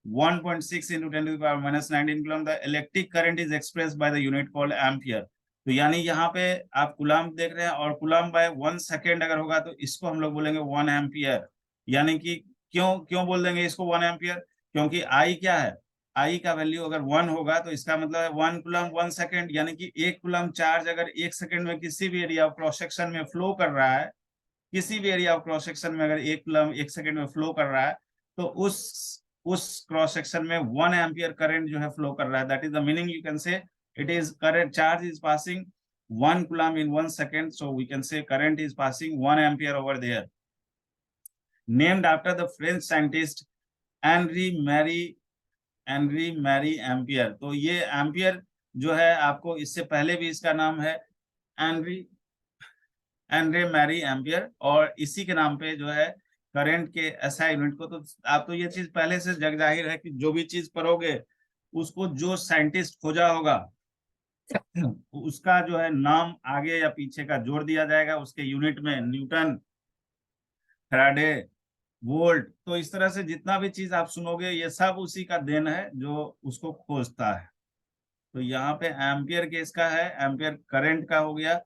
Speaker 1: 1.6 into 10 to the power minus 19 coulomb. The electric current is expressed by the unit called ampere. तो यानी यहाँ पे आप coulomb देख रहे हैं, और coulomb bye 1 second अगर होगा तो इसको हम लोग बोलेंगे 1 एम्पियर। यानी कि क्यों क्यों बोल देंगे इसको 1 एम्पियर, क्योंकि आई क्या है, आई का वैल्यू अगर 1 होगा तो इसका मतलब है 1 कूलम्ब 1 सेकेंड, यानी कि 1 कूलम्ब चार्ज अगर 1 सेकेंड में किसी भी एरिया ऑफ क्रॉस सेक्शन में फ्लो कर रहा है, किसी भी एरिया ऑफ क्रॉस सेक्शन में अगर 1 कूलम्ब 1 सेकेंड में फ्लो कर रहा है, तो उस क्रॉस सेक्शन में 1 एम्पियर करंट जो है फ्लो कर रहा है। That is the meaning, you can say it is current charge is passing 1 coulomb in 1 second, so we can say current is passing 1 ampere over there. Named after the French scientist Henri Marie Ampere. तो ये ampere जो है आपको इससे पहले भी इसका नाम है एनरी मैरी एम्पियर, और इसी के नाम पे जो है करंट के एसआई यूनिट को, तो आप तो ये चीज पहले से जग जाहिर है कि जो भी चीज पढ़ोगे उसको जो साइंटिस्ट खोजा होगा उसका जो है नाम आगे या पीछे का जोड़ दिया जाएगा उसके यूनिट में, न्यूटन, फैराडे, वोल्ट। तो इस तरह से जितना भी चीज आप सुनोगे ये सब उसी का देन है जो उसको खोजता है। तो यहाँ पे एम्पियर केस का है, एम्पियर करंट का हो गया,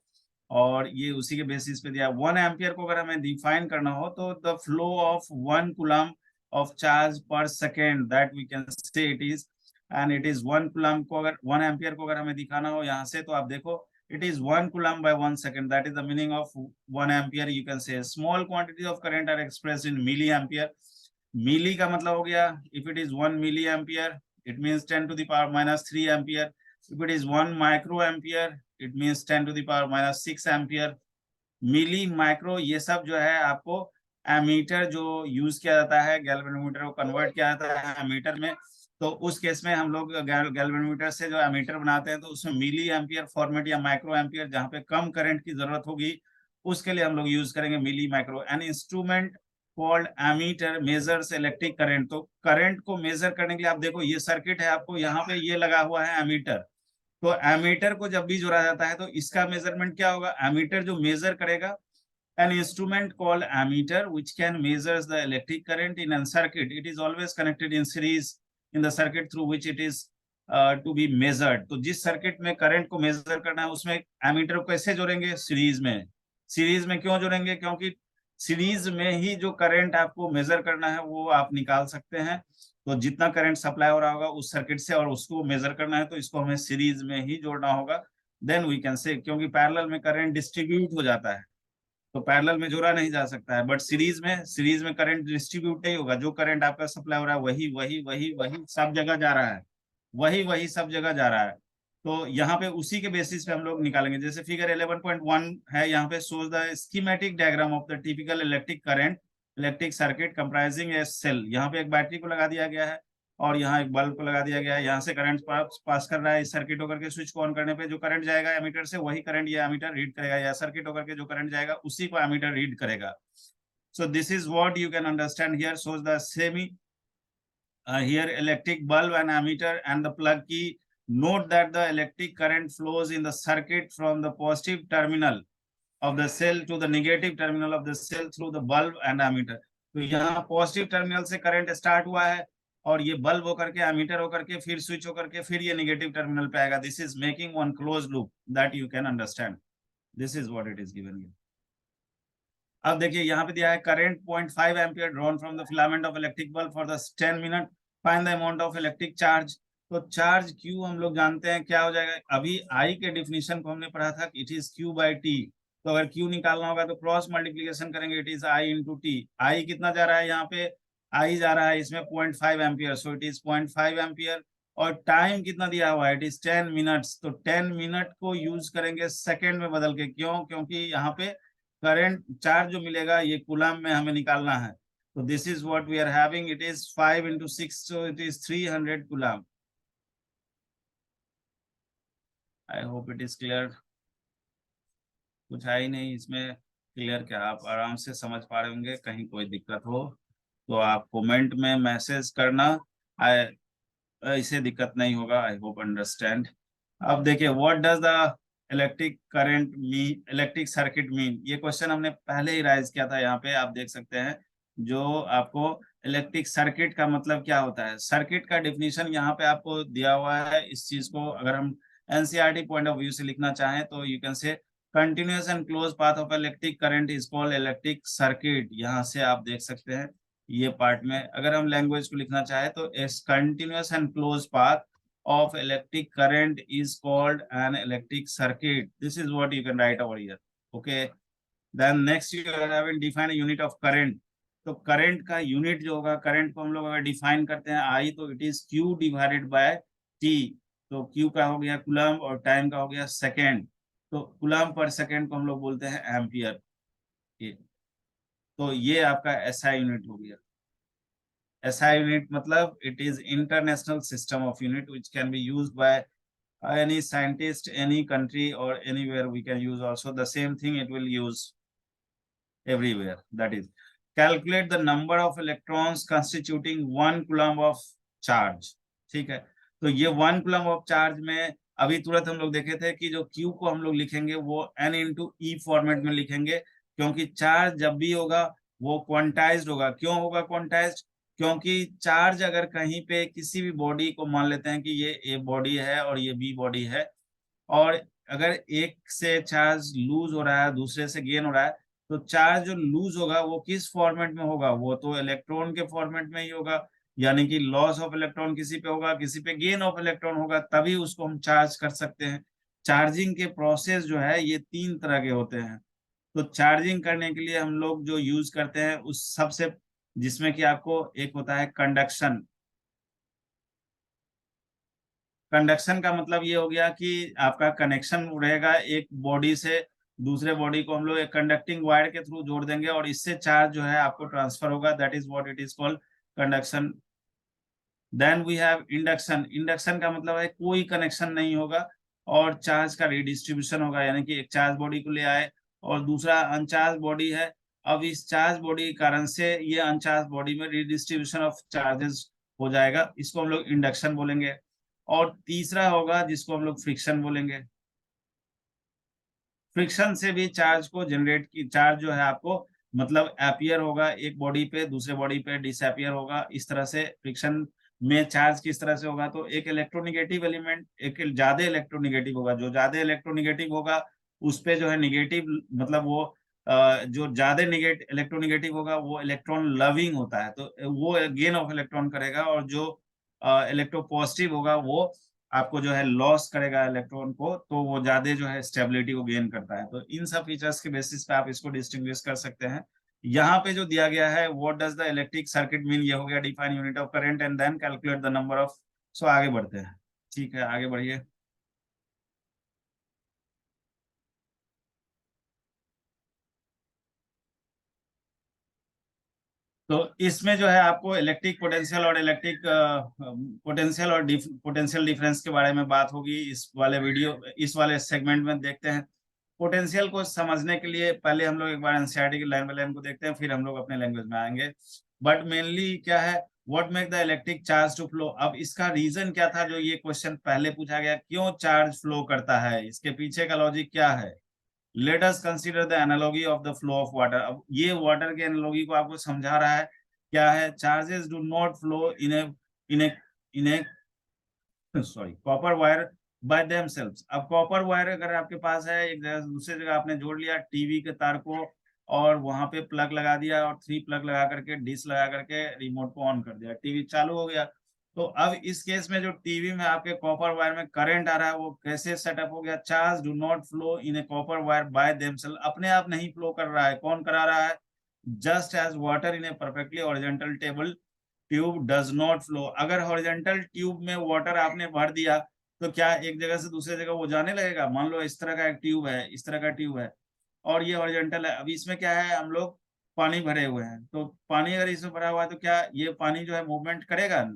Speaker 1: और ये उसी के बेसिस पे दिया। 1 एम्पियर को अगर हमें डिफाइन करना हो तो the flow of 1 coulomb of charge per second, that we can say it is, and it is 1 coulomb को अगर 1 एम्पियर को अगर हमें दिखाना हो यहाँ से, तो आप देखो it is 1 coulomb by 1 second, that is the meaning of 1 ampere। you can say small quantity of current are expressed in milliampere। milli का मतलब हो गया, if it is 1 milliampere it means 10 to the power minus 3 ampere। if it is 1 microampere it means 10 to the power minus 6 ampere। Milli, micro, ये सब जो है आपको ammeter जो यूज किया जाता है, गैल्वेनोमीटर को कन्वर्ट किया जाता है एमीटर में, तो उस केस में हम लोग गैल्वेनोमीटर से जो एमीटर बनाते हैं तो उसमें मिली एम्पियर फॉर्मेट या माइक्रो एम्पियर, जहाँ पे कम करंट की जरूरत होगी उसके लिए हम लोग यूज करेंगे milli micro. An instrument called ammeter measures electric current. तो करंट को मेजर करने के लिए आप देखो ये सर्किट है, आपको यहाँ पे ये लगा हुआ है एमीटर। तो एमीटर को जब भी जोड़ा जाता है तो इसका मेजरमेंट क्या होगा, एमीटर जो मेजर करेगा, an instrument called ammeter which can measures the electric current in a circuit, it is always connected in series in the circuit through which it is to be measured। तो जिस circuit में current को major करना है उसमें ammeter को कैसे जोड़ेंगे, सीरीज में। सीरीज में क्यों जोड़ेंगे, क्योंकि सीरीज में ही जो करंट आपको मेजर करना है वो आप निकाल सकते हैं। तो जितना करंट सप्लाई हो रहा होगा उस सर्किट से और उसको मेजर करना है तो इसको हमें सीरीज में ही जोड़ना होगा। देन वी कैन से, क्योंकि पैरेलल में करंट डिस्ट्रीब्यूट हो जाता है तो पैरेलल में जोड़ा नहीं जा सकता है, बट सीरीज में करंट डिस्ट्रीब्यूट नहीं होगा। जो करंट आपका सप्लाई हो रहा है वही वही वही वही सब जगह जा रहा है, वही वही सब जगह जा रहा है। तो यहाँ पे उसी के बेसिस पे हम लोग निकालेंगे। जैसे फिगर 11.1 है, यहाँ पे shows the schematic diagram of the typical electric current electric circuit comprising a cell, यहाँ पे एक बैटरी को लगा दिया गया है और यहाँ एक बल्ब को लगा दिया गया है, यहाँ से करंट पास कर रहा है, इस सर्किट होकर के स्विच को ऑन करने पे जो करंट जाएगा एमीटर से वही करंट ये एमीटर रीड करेगा, या सर्किट होकर के जो करंट जाएगा उसी को एमीटर रीड करेगा. So this is what you can understand here. Shows the semi here electric bulb and ammeter and the plug key. Note that the electric current flows in the circuit from the positive terminal of the cell to the negative terminal of the cell through the bulb and ammeter. तो यहाँ positive terminal से current start हुआ है और ये bulb होकर के ammeter होकर के फिर स्विच होकर के फिर ये नेगेटिव टर्मिनल पे आएगा. This is making one clause loop that you can understand. This is what it is given here. अब देखिए यहाँ पे दिया है current 0.5 ampere drawn from the filament of electric bulb for the 10 minute, find the amount of electric charge. तो charge Q हम लोग जानते हैं क्या हो जाएगा, अभी आई के डिफिनीशन को हमने पढ़ा था, it is Q by T. तो अगर क्यू निकालना होगा तो क्रॉस मल्टीप्लीकेशन करेंगे, it is I into T. I कितना जा रहा है यहाँ पे, आई जा रहा है इसमें 0.5 ampere, so it is 0.5 ampere. और टाइम कितना दिया हुआ है, इट इज 10 मिनट्स. तो 10 मिनट को यूज करेंगे सेकेंड में बदल के, क्यों, क्योंकि यहाँ पे करंट चार्ज जो मिलेगा ये कूलम में हमें निकालना है. तो this is what we are having, it is 5 into 6, so it is 300 coulomb. I hope it is clear. कुछ है ही नहीं इसमें, क्लियर क्या, आप आराम से समझ पा रहे होंगे. कहीं कोई दिक्कत हो तो आप कमेंट में मैसेज करना, ऐसे दिक्कत नहीं होगा. I hope understand. अब देखिए what does the electric current mean, electric circuit mean, ये क्वेश्चन हमने पहले ही राइज किया था. यहाँ पे आप देख सकते हैं जो आपको इलेक्ट्रिक सर्किट का मतलब क्या होता है, सर्किट का डिफिनीशन यहाँ पे आपको दिया हुआ है. इस चीज को अगर हम एनसीईआरटी पॉइंट ऑफ व्यू से लिखना चाहें तो यू कैन से continuous and close path of electric current is called electric circuit. यहाँ से आप देख सकते हैं ये पार्ट में. अगर हम लैंग्वेज को लिखना चाहे तो इस continuous and close path of electric current is called an electric circuit. This is what you can write over here. Okay. Then next you are having define a unit of current. तो current का unit जो होगा, current को हम लोग अगर define करते हैं आई, तो it is Q divided by T. तो क्यू का हो गया कूलम और टाइम का हो गया सेकेंड. तो कूलम पर सेकेंड को हम लोग बोलते हैं एम्पियर. तो ये आपका एसआई यूनिट हो गया. SI unit मतलब it is international system of unit which can be used by any scientist, any country or anywhere. We can use also the same thing, it will use everywhere. That is calculate the number of electrons constituting 1 coulomb of charge. ठीक है, तो ये 1 coulomb of charge में अभी तुरंत हम लोग देखे थे कि जो Q को हम लोग लिखेंगे वो N into E फॉर्मेट में लिखेंगे, क्योंकि चार्ज जब भी होगा वो क्वांटाइज्ड होगा. क्यों होगा क्वांटाइज्ड, क्योंकि चार्ज अगर कहीं पे किसी भी बॉडी को मान लेते हैं कि ये ए बॉडी है और ये बी बॉडी है, और अगर एक से चार्ज लूज हो रहा है दूसरे से गेन हो रहा है, तो चार्ज जो लूज होगा वो किस फॉर्मेट में होगा, वो तो इलेक्ट्रॉन के फॉर्मेट में ही होगा. यानी कि लॉस ऑफ इलेक्ट्रॉन किसी पे होगा, किसी पे गेन ऑफ इलेक्ट्रॉन होगा, तभी उसको हम चार्ज कर सकते हैं. चार्जिंग के प्रोसेस जो है ये 3 तरह के होते हैं. तो चार्जिंग करने के लिए हम लोग जो यूज करते हैं उस सबसे, जिसमें कि आपको एक होता है कंडक्शन. कंडक्शन का मतलब ये हो गया कि आपका कनेक्शन रहेगा एक बॉडी से दूसरे बॉडी को हम लोग एक कंडक्टिंग वायर के थ्रू जोड़ देंगे और इससे चार्ज जो है आपको ट्रांसफर होगा. That is what it is called conduction. Then we have induction. Induction का मतलब है कोई कनेक्शन नहीं होगा और चार्ज का रिडिस्ट्रीब्यूशन होगा, यानी कि एक चार्ज बॉडी को ले आए और दूसरा अनचार्ज बॉडी है. अब इस चार्ज बॉडी के कारण से ये अनचार्ज बॉडी में रिडिस्ट्रीब्यूशन ऑफ चार्जेस हो जाएगा, इसको हम लोग इंडक्शन बोलेंगे. और तीसरा होगा जिसको हम लोग फ्रिक्शन बोलेंगे. फ्रिक्शन से भी चार्ज को जनरेट की, चार्ज जो है आपको मतलब एपियर होगा एक बॉडी पे, दूसरे बॉडी पे डिसएपियर होगा. इस तरह से फ्रिक्शन में चार्ज किस तरह से होगा, तो एक इलेक्ट्रोनिगेटिव एलिमेंट, एक ज्यादा इलेक्ट्रोनिगेटिव होगा, जो ज्यादा इलेक्ट्रोनिगेटिव होगा उस पे जो है निगेटिव, मतलब वो जो ज्यादा इलेक्ट्रोनिगेटिव होगा वो इलेक्ट्रॉन लविंग होता है, तो वो गेन ऑफ इलेक्ट्रॉन करेगा. और जो इलेक्ट्रोपॉजिटिव होगा वो आपको जो है लॉस करेगा इलेक्ट्रॉन को, तो वो ज्यादा जो है स्टेबिलिटी को गेन करता है. तो इन सब फीचर्स के बेसिस पे आप इसको डिस्टिंग्विश कर सकते हैं. यहाँ पे जो दिया गया है what does the electric circuit mean, ये हो गया define unit of current and then calculate the number of. So आगे बढ़ते हैं. ठीक है, आगे बढ़िए. तो इसमें जो है आपको इलेक्ट्रिक पोटेंशियल और इलेक्ट्रिक पोटेंशियल और पोटेंशियल डिफरेंस के बारे में बात होगी इस वाले सेगमेंट में। देखते हैं पोटेंशियल को समझने के लिए पहले हम लोग एक बार एनसीईआरटी की लाइन बाय लाइन को देखते हैं, फिर हम लोग अपने लैंग्वेज में आएंगे। बट मेनली क्या है, what make the electric charge to flow. अब इसका रीजन क्या था, जो ये क्वेश्चन पहले पूछा गया, क्यों चार्ज फ्लो करता है, इसके पीछे का लॉजिक क्या है। Let us consider the analogy of the flow of water. अब ये वाटर के एनालॉजी को आपको समझा रहा है। क्या है, charges do not flow in A sorry copper wire by themselves. अब कॉपर वायर अगर आपके पास है, एक जगह से दूसरी जगह आपने जोड़ लिया टीवी के तार को, और वहां पे प्लग लगा दिया, और 3 प्लग लगा करके डिश लगा करके रिमोट को ऑन कर दिया, टीवी चालू हो गया। तो अब इस केस में जो टीवी में आपके कॉपर वायर में करंट आ रहा है, वो कैसे सेटअप हो गया। Charge do not flow in A copper wire by themselves, अपने आप नहीं फ्लो कर रहा है, कौन करा रहा है। Just as water in a perfectly horizontal table tube does not flow. अगर हॉरिजॉन्टल ट्यूब में वाटर आपने भर दिया, तो क्या एक जगह से दूसरी जगह वो जाने लगेगा। मान लो इस तरह का एक ट्यूब है, इस तरह का ट्यूब है, और ये हॉरिजॉन्टल है। अभी इसमें क्या है, हम लोग पानी भरे हुए हैं, तो पानी अगर इसमें भरा हुआ है, तो क्या ये पानी जो है मूवमेंट करेगा।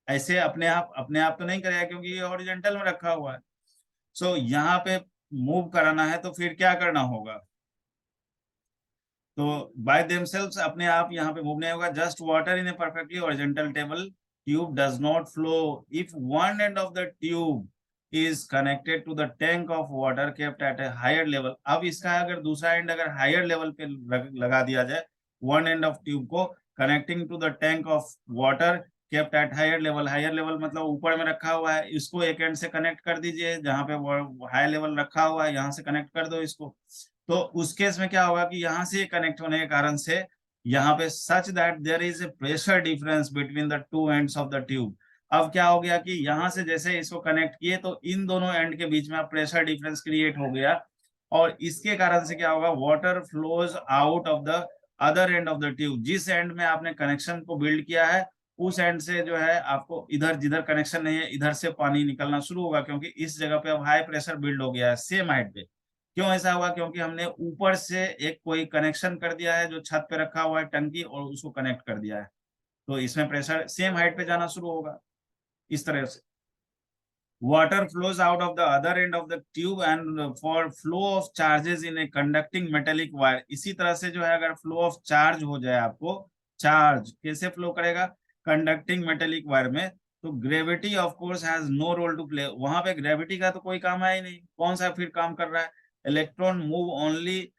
Speaker 1: ऐसे अपने आप तो नहीं करेगा, क्योंकि ये हॉरिजॉन्टल में रखा हुआ है। सो यहाँ पे मूव कराना है, तो फिर क्या करना होगा। तो बाय देमसेल्व्स अपने आप यहाँ पे मूव नहीं होगा। Just water in a perfectly horizontal table tube does not flow if one end of the tube is connected to the tank of water kept at a higher level. अब इसका अगर दूसरा एंड अगर higher level पे लगा दिया जाए, one end of tube को connecting to the tank of water kept at higher level. Higher level मतलब ऊपर में रखा हुआ है, इसको एक एंड से कनेक्ट कर दीजिए, जहां पे हाई लेवल रखा हुआ है, यहाँ से कनेक्ट कर दो इसको। तो उस केस में क्या होगा कि यहाँ से कनेक्ट होने के कारण से यहाँ पे such that there is a pressure difference between the two ends of the tube. अब क्या हो गया कि यहाँ से जैसे इसको कनेक्ट किए, तो इन दोनों एंड के बीच में प्रेशर डिफरेंस क्रिएट हो गया, और इसके कारण से क्या होगा, water flows out of the other and of the tube. जिस एंड में आपने कनेक्शन को बिल्ड किया है, उस एंड से जो है आपको इधर जिधर कनेक्शन नहीं है, इधर से पानी निकलना शुरू होगा, क्योंकि इस जगह पे अब हाई प्रेशर बिल्ड हो गया है सेम हाइट पे। क्यों ऐसा हुआ, क्योंकि हमने ऊपर से एक कोई कनेक्शन कर दिया है, जो छत पे रखा हुआ है टंकी, और उसको कनेक्ट कर दिया है, तो इसमें प्रेशर सेम हाइट पे जाना शुरू होगा। इस तरह से water flows out of the other end of the tube and for flow of charges in a conducting metallic wire। इसी तरह से जो है, अगर फ्लो ऑफ चार्ज हो जाए, आपको चार्ज कैसे फ्लो करेगा, कंडक्टिंग मेटेलिक वायर में, तो gravity of course has no role to play. वहां पे ग्रेविटी का तो कोई काम है ही नहीं, कौन सा फिर काम कर रहा है। Electron move only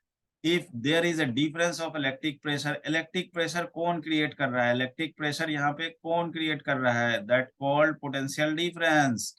Speaker 1: if there is a difference of electric pressure. Electric pressure कौन क्रिएट कर रहा है, इलेक्ट्रिक प्रेशर यहाँ पे कौन क्रिएट कर रहा है, दैट कॉल्ड पोटेंशियल डिफरेंस।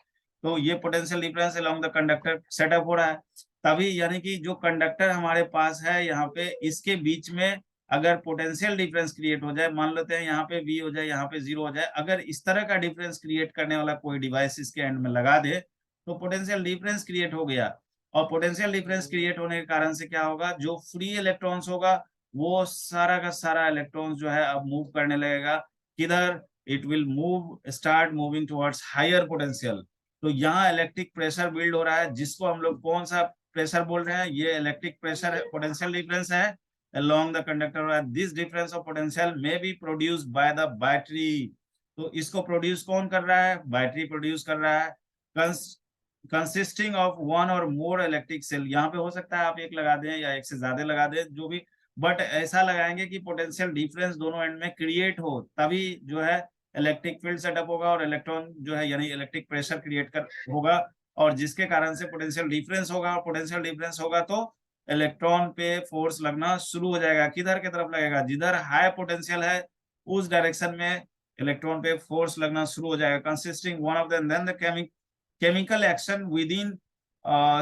Speaker 1: तो ये potential difference along the conductor setup हो रहा है तभी, यानी कि जो कंडक्टर हमारे पास है यहाँ पे, इसके बीच में अगर पोटेंशियल डिफरेंस क्रिएट हो जाए, मान लेते हैं यहाँ पे V हो जाए, यहाँ पे 0 हो जाए, अगर इस तरह का डिफरेंस क्रिएट करने वाला कोई डिवाइस इसके एंड में लगा दे, तो पोटेंशियल डिफरेंस क्रिएट हो गया। और पोटेंशियल डिफरेंस क्रिएट होने के कारण से क्या होगा, जो फ्री इलेक्ट्रॉन्स होगा, वो सारा का सारा इलेक्ट्रॉन्स जो है अब मूव करने लगेगा किधर, it will move start moving towards higher potential. तो यहाँ इलेक्ट्रिक प्रेशर बिल्ड हो रहा है, जिसको हम लोग कौन सा प्रेशर बोल रहे हैं, ये इलेक्ट्रिक प्रेशर पोटेंशियल डिफरेंस है along the conductor। this difference of potential may be produced by the battery। तो इसको प्रोड्यूस कौन कर रहा है, बैटरी प्रोड्यूस कर रहा है, कंसिस्टिंग ऑफ वन और मोर इलेक्ट्रिक सेल। यहाँ पे हो सकता है आप एक लगा दें या एक से ज्यादा लगा दें, जो भी, बट ऐसा लगाएंगे कि पोटेंशियल डिफरेंस दोनों एंड में क्रिएट हो, तभी जो है इलेक्ट्रिक फील्ड सेटअप होगा, और इलेक्ट्रॉन जो है यानी इलेक्ट्रिक प्रेशर क्रिएट कर होगा, और जिसके कारण से पोटेंशियल डिफरेंस होगा, और पोटेंशियल डिफरेंस होगा तो इलेक्ट्रॉन पे फोर्स लगना शुरू हो जाएगा। किधर की तरफ लगेगा, जिधर हाई पोटेंशियल है उस डायरेक्शन में इलेक्ट्रॉन पे फोर्स लगना शुरू हो जाएगा। Consisting one of then the chemical action within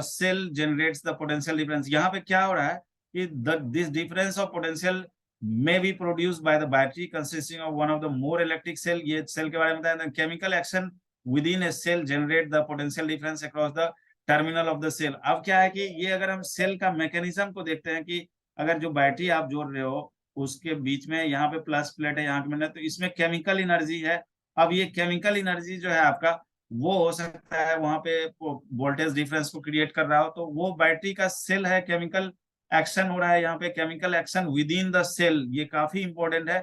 Speaker 1: cell generates the potential difference. यहाँ पे क्या हो रहा है कि this difference of potential may be produced by the battery consisting of one of the more electric cell। ये cell के बारे में बताया, chemical action within a cell generate the potential difference across the terminal of the cell। अब क्या है कि ये अगर हम सेल का मैकेनिज्म को देखते हैं कि अगर जो बैटरी आप जोड़ रहे हो, उसके बीच में यहाँ पे प्लस प्लेट है, यहाँ पे, तो इसमें केमिकल एनर्जी है। अब ये केमिकल एनर्जी जो है आपका, वो हो सकता है वहां पे वोल्टेज डिफरेंस को क्रिएट कर रहा हो, तो वो बैटरी का सेल है, केमिकल एक्शन हो रहा है यहाँ पे, chemical action within the cell. ये काफी इंपॉर्टेंट है,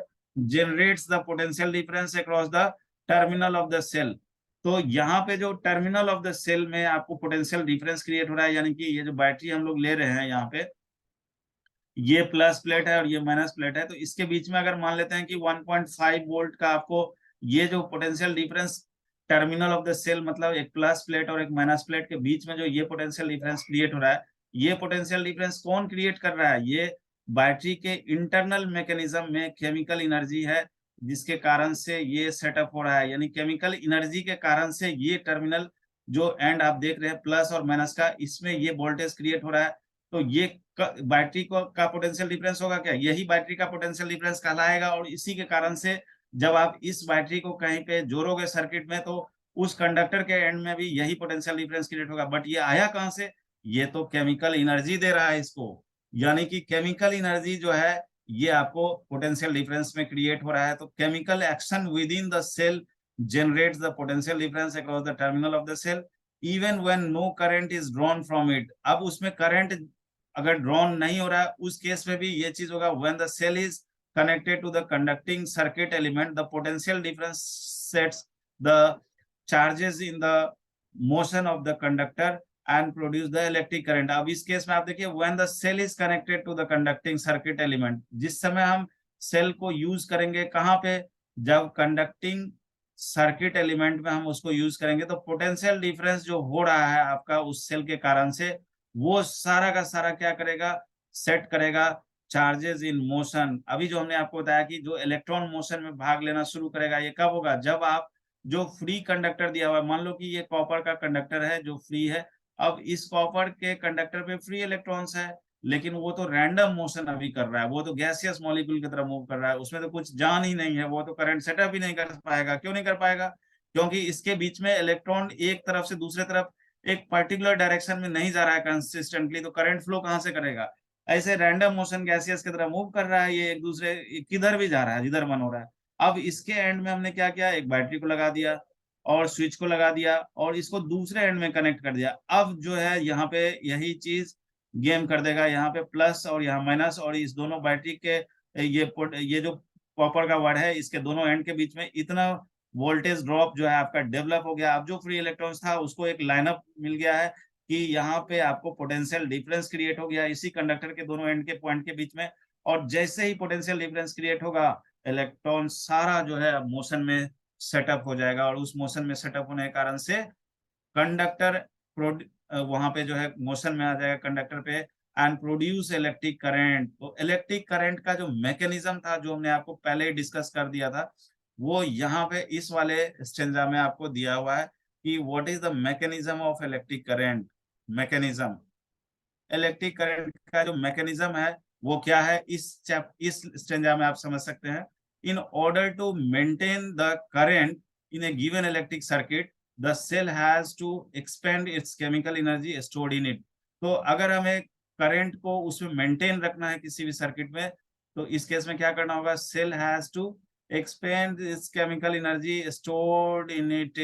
Speaker 1: generates the potential difference across the terminal of the cell। तो यहाँ पे जो टर्मिनल ऑफ द सेल में आपको पोटेंशियल डिफरेंस क्रिएट हो रहा है, यानी कि ये जो बैटरी हम लोग ले रहे हैं यहाँ पे, ये प्लस प्लेट है और ये माइनस प्लेट है, तो इसके बीच में अगर मान लेते हैं कि 1.5 वोल्ट का आपको ये जो potential difference terminal of the cell, मतलब एक प्लस प्लेट और एक माइनस प्लेट के बीच में जो ये पोटेंशियल डिफरेंस क्रिएट हो रहा है, ये पोटेंशियल डिफरेंस कौन क्रिएट कर रहा है? ये बैटरी के इंटरनल मैकेनिज्म में केमिकल एनर्जी है, जिसके कारण से ये सेटअप हो रहा है। यानी केमिकल एनर्जी के कारण से ये टर्मिनल जो एंड आप देख रहे हैं प्लस और माइनस का, इसमें ये वोल्टेज क्रिएट हो रहा है। तो ये बैटरी को का पोटेंशियल डिफरेंस होगा क्या? यही बैटरी का पोटेंशियल डिफरेंस कहलाएगा। और इसी के कारण से जब आप इस बैटरी को कहीं पे जोड़ोगे सर्किट में, तो उस कंडक्टर के एंड में भी यही पोटेंशियल डिफरेंस क्रिएट होगा। बट ये आया कहां से? ये तो केमिकल एनर्जी दे रहा है इसको। यानी कि केमिकल एनर्जी जो है ये आपको पोटेंशियल डिफरेंस में क्रिएट हो रहा है। तो chemical action within the cell generates the potential difference across the terminal of the cell even when no current is drawn from it। अब उसमें करंट अगर ड्रॉन नहीं हो रहा है, उस केस में भी ये चीज होगा। when the cell is connected to the conducting circuit element, the potential difference sets the charges in the motion of the conductor and produce the electric current। अब इस केस में आप देखिए, when the cell is connected to the conducting circuit element, जिस समय हम cell को use करेंगे कहाँ पे? जब कंडक्टिंग सर्किट एलिमेंट में हम उसको यूज करेंगे, तो पोटेंशियल डिफरेंस जो हो रहा है आपका उस सेल के कारण से, वो सारा का सारा क्या करेगा? सेट करेगा चार्जेस इन मोशन। अभी जो हमने आपको बताया कि जो इलेक्ट्रॉन मोशन में भाग लेना शुरू करेगा, ये कब होगा? जब आप जो फ्री कंडक्टर दिया हुआ है, मान लो कि ये कॉपर का कंडक्टर है जो फ्री है। अब इस कॉपर के कंडक्टर पे फ्री इलेक्ट्रॉन्स है, लेकिन वो तो रैंडम मोशन अभी कर रहा है, वो तो गैसियस मॉलिक्यूल की तरह मूव कर रहा है, उसमें तो कुछ जान ही नहीं है, वो तो करंट सेटअप ही नहीं कर पाएगा। क्यों नहीं कर पाएगा? क्योंकि इसके बीच में इलेक्ट्रॉन एक तरफ से दूसरे तरफ एक पर्टिकुलर डायरेक्शन में नहीं जा रहा है कंसिस्टेंटली, तो करंट फ्लो कहां से करेगा? ऐसे रैंडम मोशन गैसियस की तरह मूव कर रहा है, ये एक दूसरे किधर भी जा रहा है जिधर मन हो रहा है। अब इसके एंड में हमने क्या किया? एक बैटरी को लगा दिया और स्विच को लगा दिया और इसको दूसरे एंड में कनेक्ट कर दिया। अब जो है यहाँ पे यही चीज गेम कर देगा, यहाँ पे प्लस और यहाँ माइनस, और इस दोनों बैटरी के ये जो कॉपर का वायर है, इसके दोनों एंड के बीच में इतना वोल्टेज ड्रॉप जो है आपका डेवलप हो गया। अब जो फ्री इलेक्ट्रॉन्स था उसको एक लाइनअप मिल गया है कि यहाँ पे आपको पोटेंशियल डिफरेंस क्रिएट हो गया इसी कंडक्टर के दोनों एंड के पॉइंट के बीच में। और जैसे ही पोटेंशियल डिफरेंस क्रिएट होगा, इलेक्ट्रॉन सारा जो है मोशन में सेटअप हो जाएगा, और उस मोशन में सेटअप होने के कारण से कंडक्टर वहां पे जो है मोशन में आ जाएगा कंडक्टर पे, एंड प्रोड्यूस इलेक्ट्रिक करंट। तो इलेक्ट्रिक करंट का जो मैकेनिज्म था, जो हमने आपको पहले ही डिस्कस कर दिया था, वो यहाँ पे इस वाले स्टेंजा में आपको दिया हुआ है कि what is the mechanism of electric current. Mechanism, electric current का जो मैकेनिज्म है वो क्या है, इस स्टेंजा में आप समझ सकते हैं। In order to maintain the current in a given electric circuit, the cell has to expend its chemical energy stored in it. तो अगर हमें करंट को उसमें मेंटेन रखना है किसी भी सर्किट में, तो इस केस में क्या करना होगा? Cell has to expend its chemical energy stored in it.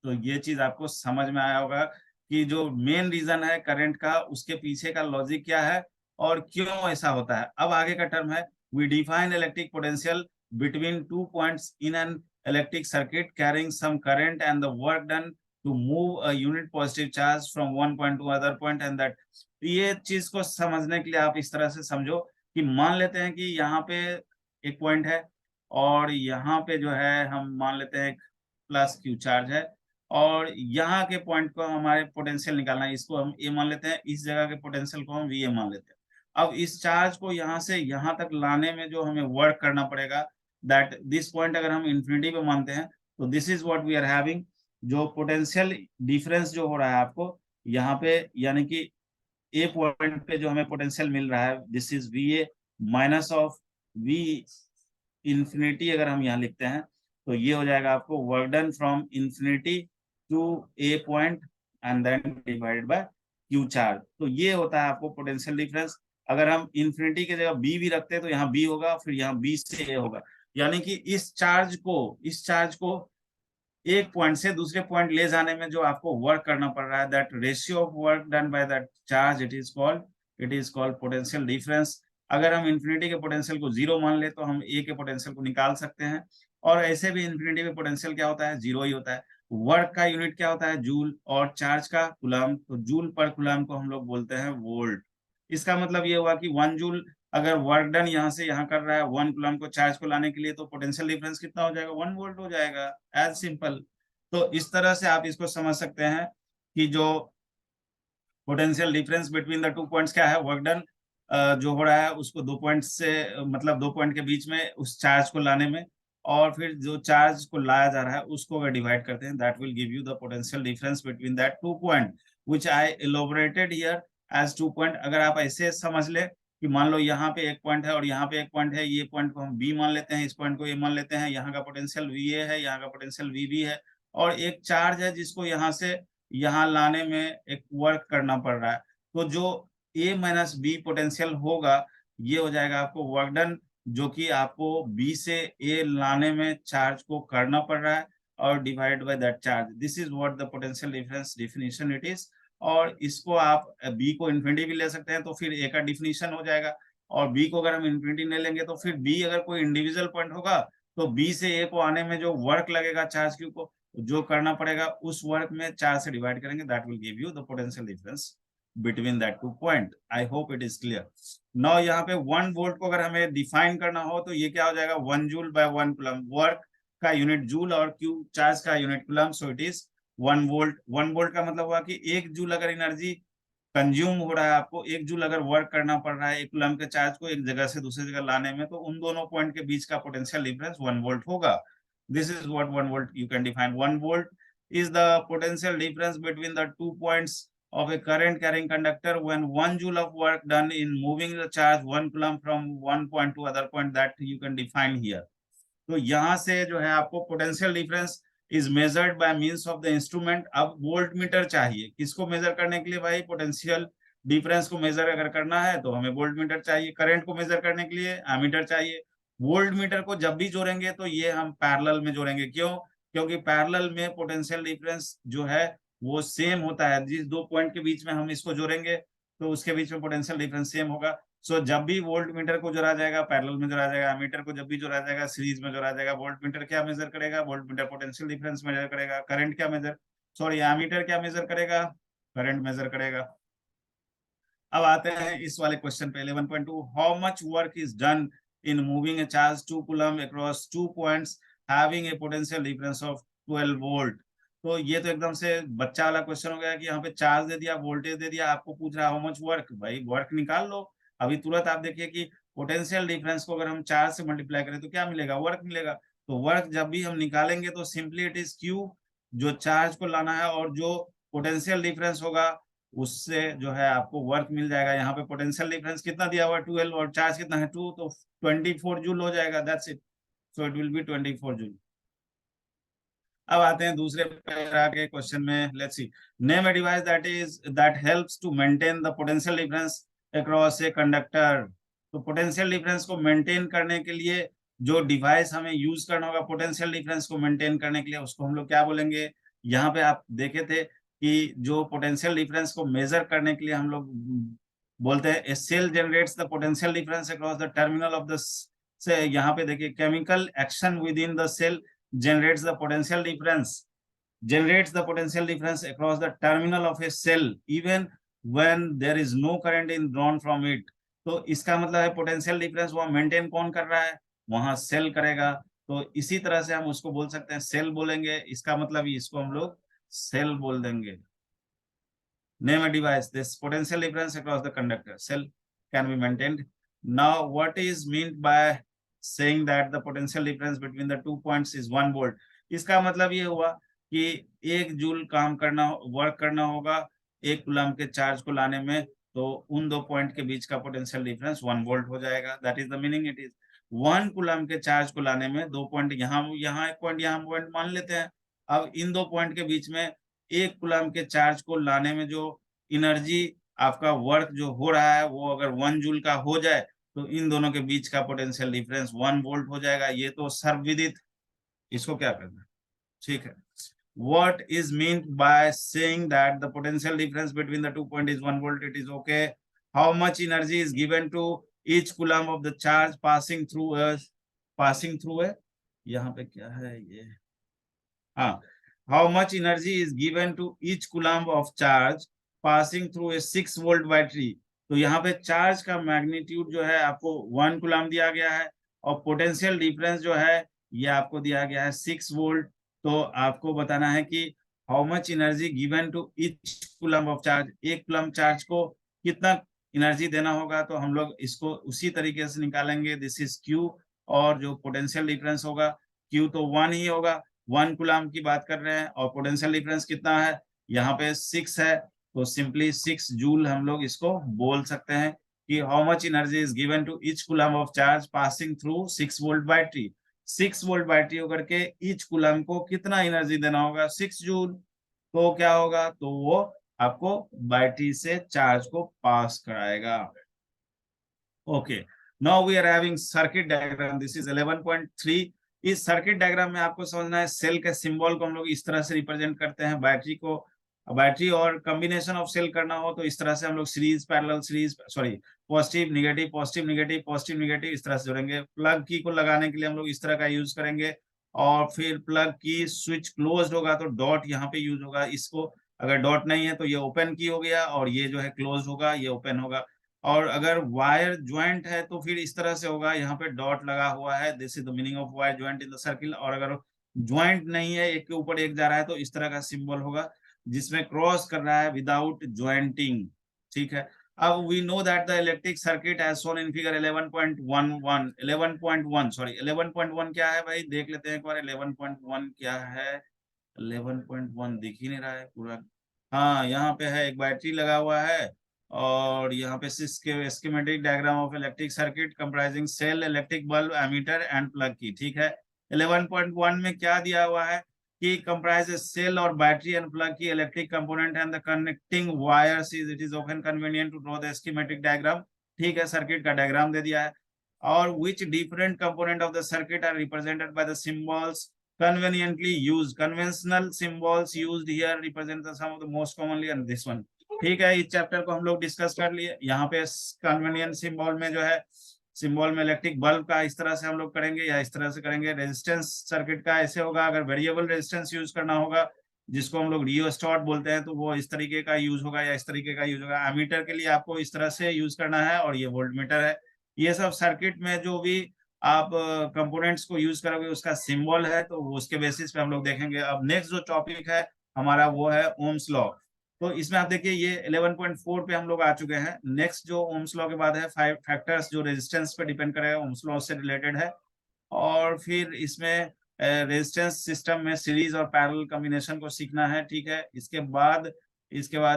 Speaker 1: तो ये चीज आपको समझ में आया होगा कि जो मेन रीजन है करंट का, उसके पीछे का लॉजिक क्या है और क्यों ऐसा होता है। अब आगे का टर्म है, we define electric potential between 2 points in an electric circuit carrying some current and the work done to move a unit positive charge from one point to other point and that. ये चीज को समझने के लिए आप इस तरह से समझो कि मान लेते हैं कि यहाँ पे एक पॉइंट है और यहाँ पे जो है हम मान लेते हैं प्लस क्यू चार्ज है, और यहाँ के पॉइंट को हमारे पोटेंशियल निकालना है, इसको हम ए मान लेते हैं, इस जगह के पोटेंशियल को हम वी ए मान लेते हैं। अब इस चार्ज को यहाँ से यहाँ तक लाने में जो हमें वर्क करना पड़ेगा, दैट दिस पॉइंट अगर हम इंफिनिटी पे मानते हैं, तो this is what we are having. जो पोटेंशियल डिफरेंस जो हो रहा है आपको यहाँ पे, यानी कि ए पॉइंट पे जो हमें पोटेंशियल मिल रहा है, this is V A minus of we infinity. अगर हम यहाँ लिखते हैं तो ये हो जाएगा आपको work done from infinity to a point and then divided by Q charge. तो ये होता है आपको पोटेंशियल डिफरेंस। अगर हम इंफिनिटी की जगह बी भी रखते हैं तो यहाँ बी होगा, फिर यहाँ बी से ए होगा। यानी कि इस चार्ज को एक पॉइंट से दूसरे पॉइंट ले जाने में जो आपको वर्क करना पड़ रहा है, that ratio of work done by that charge, it is called potential difference. अगर हम इन्फिनिटी के पोटेंशियल को 0 मान ले तो हम ए के पोटेंशियल को निकाल सकते हैं, और ऐसे भी इन्फिनिटी में पोटेंशियल क्या होता है, 0 ही होता है। वर्क का यूनिट क्या होता है, जूल, और चार्ज का कूलम, तो जूल पर कूलम को हम लोग बोलते हैं वोल्ट। इसका मतलब ये हुआ कि 1 जूल अगर वर्क डन यहाँ से यहाँ कर रहा है 1 कूलम को चार्ज को लाने के लिए, तो पोटेंशियल डिफरेंस कितना हो जाएगा, 1 वोल्ट हो जाएगा, एज सिंपल। तो इस तरह से आप इसको समझ सकते हैं कि जो potential difference between the 2 points क्या है, वर्क डन जो हो रहा है उसको 2 पॉइंट से मतलब 2 पॉइंट के बीच में उस चार्ज को लाने में, और फिर जो चार्ज को लाया जा रहा है उसको अगर डिवाइड करते हैं, that will give you the potential difference between that 2 point which I elaborated here as 2 point. अगर आप ऐसे समझ ले कि मान लो यहाँ पे एक पॉइंट है और यहाँ पे एक पॉइंट है, ये पॉइंट को हम बी मान लेते हैं, इस पॉइंट को ए मान लेते हैं, यहाँ का पोटेंशियल वी ए है, यहाँ का पोटेंशियल वी बी है, और एक चार्ज है जिसको यहाँ से यहाँ लाने में एक वर्क करना पड़ रहा है। तो जो ए माइनस बी पोटेंशियल होगा, ये हो जाएगा आपको वर्क डन, जो कि आपको बी से ए लाने में चार्ज को करना पड़ रहा है, और divide by that charge. This is what the potential difference definition it is. और इसको आप बी को इन्फिनिटी भी ले सकते हैं तो फिर ए का डिफिनेशन हो जाएगा, और बी को अगर हम इन्फिनिटी नहीं लेंगे तो फिर बी अगर कोई इंडिविजुअल पॉइंट होगा तो बी से ए को आने में जो वर्क लगेगा चार्ज क्यू को जो करना पड़ेगा, उस वर्क में 4 से डिवाइड करेंगे, that will give you the potential difference between that 2 point. I hope it is clear. Now यहाँ पे 1 वोल्ट को अगर हमें डिफाइन करना हो तो ये क्या हो जाएगा, 1 जूल बाय 1 कूलम, वर्क का यूनिट जूल और क्यू चार्ज का unit coulomb, so it is 1 volt. 1 volt का मतलब हुआ कि 1 जूल अगर एनर्जी कंज्यूम हो रहा है, आपको 1 जूल अगर वर्क करना पड़ रहा है एक कूलम के चार्ज को एक जगह से दूसरी जगह लाने में, तो उन दोनों पॉइंट के बीच का पोटेंशियल डिफरेंस 1 वोल्ट होगा। This is what 1 volt you can define. 1 volt is the potential difference between the 2 points of a current carrying conductor when 1 joule of work done in moving the charge 1 coulomb from one point to other point, that you can define here. तो यहाँ से जो है आपको potential difference is measured by means of the instrument. अब volt meter चाहिए किसको major करने के लिए, भाई पोटेंशियल डिफरेंस को मेजर अगर करना है तो हमें वोल्ट मीटर चाहिए, करंट को मेजर करने के लिए एमीटर चाहिए। वोल्ट मीटर को जब भी जोड़ेंगे तो ये हम पैरेलल में जोड़ेंगे, क्यों, क्योंकि पैरेलल में पोटेंशियल डिफरेंस जो है वो सेम होता है, जिस 2 पॉइंट के बीच में हम इसको जोड़ेंगे तो उसके बीच में पोटेंशियल डिफरेंस सेम होगा। सो जब भी वोल्ट मीटर को जोड़ा जाएगा पैरेलल में जोड़ा जाएगा, एमीटर को जब भी जोड़ा जाएगा सीरीज में जोड़ा जाएगा। वोल्ट मीटर क्या मेजर करेगा, volt meter potential difference measure करेगा, करंट क्या मेजर, सॉरी एमीटर क्या मेजर करेगा, करंट मेजर करेगा। अब आते हैं इस वाले क्वेश्चन पे 11.2, how much work is done in moving a charge 2 coulomb across 2 points having a potential difference of 12 volt. तो ये तो एकदम से बच्चा वाला क्वेश्चन हो गया कि यहाँ पे चार्ज दे दिया, वोल्टेज दे दिया, आपको पूछ रहा है हाउ मच वर्क, भाई वर्क निकाल लो। अभी तुरंत आप देखिए कि पोटेंशियल डिफरेंस को अगर हम 4 से मल्टीप्लाई करें तो क्या मिलेगा, वर्क मिलेगा। तो वर्क जब भी हम निकालेंगे तो सिंपली इट इज क्यू, जो चार्ज को लाना है, और जो पोटेंशियल डिफरेंस होगा उससे जो है आपको वर्क मिल जाएगा। यहाँ पे पोटेंशियल डिफरेंस कितना दिया हुआ है 12, और चार्ज कितना है 2, तो 24 जूल हो जाएगा, that's it. So it will be 24 joule. अब आते हैं दूसरे पैरा के क्वेश्चन में, let's see, name a device that helps to maintain the potential difference across a conductor. तो पोटेंशियल डिफरेंस को मेंटेन करने के लिए जो डिवाइस हमें यूज करना होगा पोटेंशियल डिफरेंस को मेंटेन करने के लिए, उसको हम लोग क्या बोलेंगे। यहाँ पे आप देखे थे कि जो पोटेंशियल डिफरेंस को मेजर करने के लिए हम लोग बोलते हैं a cell generates the potential difference across the terminal of the से, यहाँ पे देखिए chemical action within the cell generates the potential difference across the terminal of a cell even when there is no current in drawn from it। तो इसका मतलब है potential difference वहां maintain कौन कर रहा है, वहां सेल करेगा। तो इसी तरह से हम उसको बोल सकते हैं, सेल बोलेंगे, इसका मतलब इसको हम लोग सेल बोल देंगे। Name a device this potential difference across the conductor cell can be maintained। Now what is meant by saying that the potential difference between the 2 points is 1 volt। इसका मतलब ये हुआ कि 1 जूल काम करना, वर्क करना होगा 1 कूलम के चार्ज को लाने में, तो उन 2 पॉइंट के बीच का पोटेंशियल डिफरेंस 1 वोल्ट हो जाएगा। That is the meaning. It is 1 coulomb के चार्ज को लाने में 2 पॉइंट, यहाँ एक पॉइंट यहाँ पॉइंट मान लेते हैं। अब इन 2 पॉइंट के बीच में 1 कूलम के चार्ज को लाने में जो एनर्जी आपका वर्क जो हो रहा है वो अगर 1 जूल का हो जाए तो इन दोनों के बीच का पोटेंशियल डिफरेंस 1 वोल्ट हो जाएगा। ये तो सर्वविदित, इसको क्या करना, ठीक है। What is meant by saying that the potential difference between the 2 point is 1 volt? It is okay. How much energy is given to each coulomb of the charge passing through a, यहाँ पे क्या है ये, हाँ, how much energy is given to each coulomb of charge passing through a 6 volt battery। तो यहाँ पे charge का मैग्नीट्यूड जो है आपको 1 कूलम दिया गया है और पोटेंशियल डिफरेंस जो है ये आपको दिया गया है 6 वोल्ट। तो आपको बताना है कि how much energy given to each coulomb of charge, एक कूलम चार्ज को कितना एनर्जी देना होगा। तो हम लोग इसको उसी तरीके से निकालेंगे, दिस इज क्यू, और जो पोटेंशियल डिफरेंस होगा क्यू तो 1 ही होगा, 1 कूलम की बात कर रहे हैं, और पोटेंशियल डिफरेंस कितना है यहाँ पे 6 है, तो सिंपली 6 जूल हम लोग इसको बोल सकते हैं कि how much energy is given to each coulomb of charge passing through 6 volt battery. 6 volt battery होकर के ईच कूलम को कितना एनर्जी देना होगा 6 जूल। तो क्या होगा, तो वो आपको बैटरी से चार्ज को पास कराएगा। Okay, now we are having circuit diagram, this is 11.3। इस सर्किट डायग्राम में आपको समझना है सेल के सिंबल को हम लोग इस तरह से रिप्रेजेंट करते हैं, बैटरी को, बैटरी और कॉम्बिनेशन ऑफ सेल करना हो तो इस तरह से हम लोग series parallel series sorry positive negative positive negative positive negative इस तरह से जोड़ेंगे। प्लग की को लगाने के लिए हम लोग इस तरह का यूज करेंगे, और फिर प्लग की स्विच क्लोज्ड होगा तो डॉट यहाँ पे यूज होगा, इसको अगर डॉट नहीं है तो ये ओपन की हो गया, और ये जो है क्लोज होगा, ये ओपन होगा। और अगर वायर ज्वाइंट है तो फिर इस तरह से होगा, यहाँ पे डॉट लगा हुआ है, this is the meaning of wire joint in the circle. और अगर ज्वाइंट नहीं है, एक के ऊपर एक जा रहा है, तो इस तरह का सिंबल होगा जिसमें क्रॉस कर रहा है विदाउट ज्वाइंटिंग। ठीक है, अब we know that the electric circuit as shown in figure 11.1 क्या है भाई, देख लेते हैं एक बार 11.1 क्या है। 11.1 दिख ही नहीं रहा है पूरा, हाँ यहाँ पे है, एक बैटरी लगा हुआ है, और यहाँ पे schematic diagram of electric circuit comprising cell, electric bulb, ammeter and plug key. ठीक है, 11.1 में क्या दिया हुआ है कि comprises cell or battery and plug key electric component and the connecting wires is it is often convenient to draw the schematic diagram। ठीक है, सर्किट का डायग्राम दे दिया है, और which different component of the circuit are represented by the symbols conveniently used, conventional symbols used here represent the some of the most commonly and this one। ठीक है, इस chapter को हम लोग डिस्कस कर लिए। यहाँ पे कन्वेनियंट सिंबल में जो है, सिंबल में इलेक्ट्रिक बल्ब का इस तरह से हम लोग करेंगे या इस तरह से करेंगे। रेजिस्टेंस सर्किट का ऐसे होगा, अगर वेरिएबल रेजिस्टेंस यूज करना होगा जिसको हम लोग रियोस्टेट बोलते हैं तो वो इस तरीके का यूज होगा या इस तरीके का यूज होगा। एमीटर के लिए आपको इस तरह से यूज करना है, और ये वोल्टमीटर है। ये सब सर्किट में जो भी आप कंपोनेंट्स को यूज करोगे उसका सिंबल है, तो उसके बेसिस पे हम लोग देखेंगे। अब नेक्स्ट जो टॉपिक है हमारा वो है ओम्स लॉ। तो इसमें आप देखिए ये 11.4 पे हम लोग आ चुके हैं। नेक्स्ट जो ओम्स लॉ के बाद है 5 फैक्टर्स जो रेजिस्टेंस पे डिपेंड करेगा, ओम्स लॉ से रिलेटेड है। और फिर इसमें रेजिस्टेंस सिस्टम में सीरीज और पैरेलल कॉम्बिनेशन को सीखना है। ठीक है, इसके बाद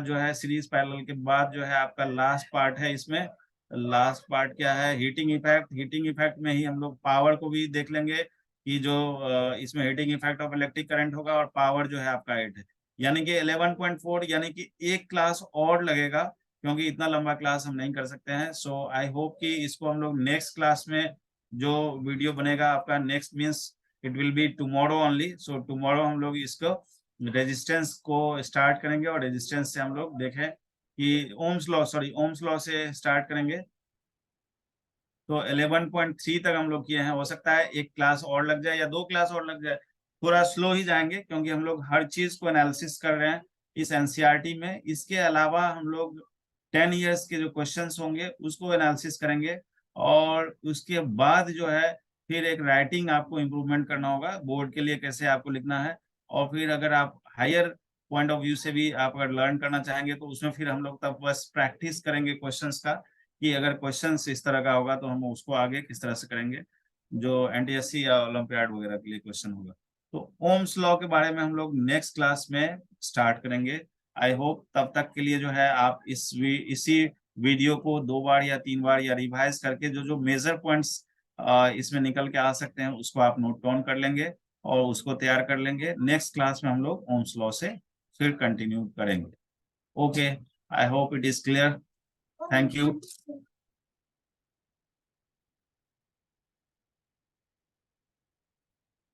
Speaker 1: जो है सीरीज पैरेलल के बाद जो है आपका लास्ट पार्ट है। इसमें लास्ट पार्ट क्या है, हीटिंग इफेक्ट। हीटिंग इफेक्ट में ही हम लोग पावर को भी देख लेंगे कि जो इसमें heating effect of electric current होगा, और पावर जो है आपका 8 है। यानी कि 11.4 यानी कि एक क्लास और लगेगा, क्योंकि इतना लंबा क्लास हम नहीं कर सकते हैं। सो आई होप कि इसको हम लोग नेक्स्ट क्लास में जो वीडियो बनेगा आपका next means it will be tomorrow only. So tomorrow हम लोग इसको रेजिस्टेंस को स्टार्ट करेंगे, और रेजिस्टेंस से हम लोग देखें कि ओम्स लॉ से स्टार्ट करेंगे। तो 11.3 तक हम लोग किए हैं, हो सकता है एक क्लास और लग जाए या 2 क्लास और लग जाए। थोड़ा स्लो ही जाएंगे क्योंकि हम लोग हर चीज को एनालिसिस कर रहे हैं इस एनसीईआरटी में। इसके अलावा हम लोग 10 इयर्स के जो क्वेश्चंस होंगे उसको एनालिसिस करेंगे, और उसके बाद जो है फिर एक राइटिंग आपको इम्प्रूवमेंट करना होगा बोर्ड के लिए, कैसे आपको लिखना है। और फिर अगर आप हायर पॉइंट ऑफ व्यू से भी आप अगर लर्न करना चाहेंगे तो उसमें फिर हम लोग तब बस प्रैक्टिस करेंगे क्वेश्चंस का, कि अगर क्वेश्चन इस तरह का होगा तो हम उसको आगे किस तरह से करेंगे, जो एनटीएससी या ओलंपियाड वगैरह के लिए क्वेश्चन होगा। तो ओम्स लॉ के बारे में हम लोग नेक्स्ट क्लास में स्टार्ट करेंगे। आई होप तब तक के लिए जो है आप इसी वीडियो को 2 बार या 3 बार या रिवाइज करके जो जो मेजर पॉइंट्स इसमें निकल के आ सकते हैं उसको आप नोट डाउन कर लेंगे और उसको तैयार कर लेंगे। नेक्स्ट क्लास में हम लोग ओम्स लॉ से फिर कंटिन्यू करेंगे। Okay, I hope it is clear. Thank you.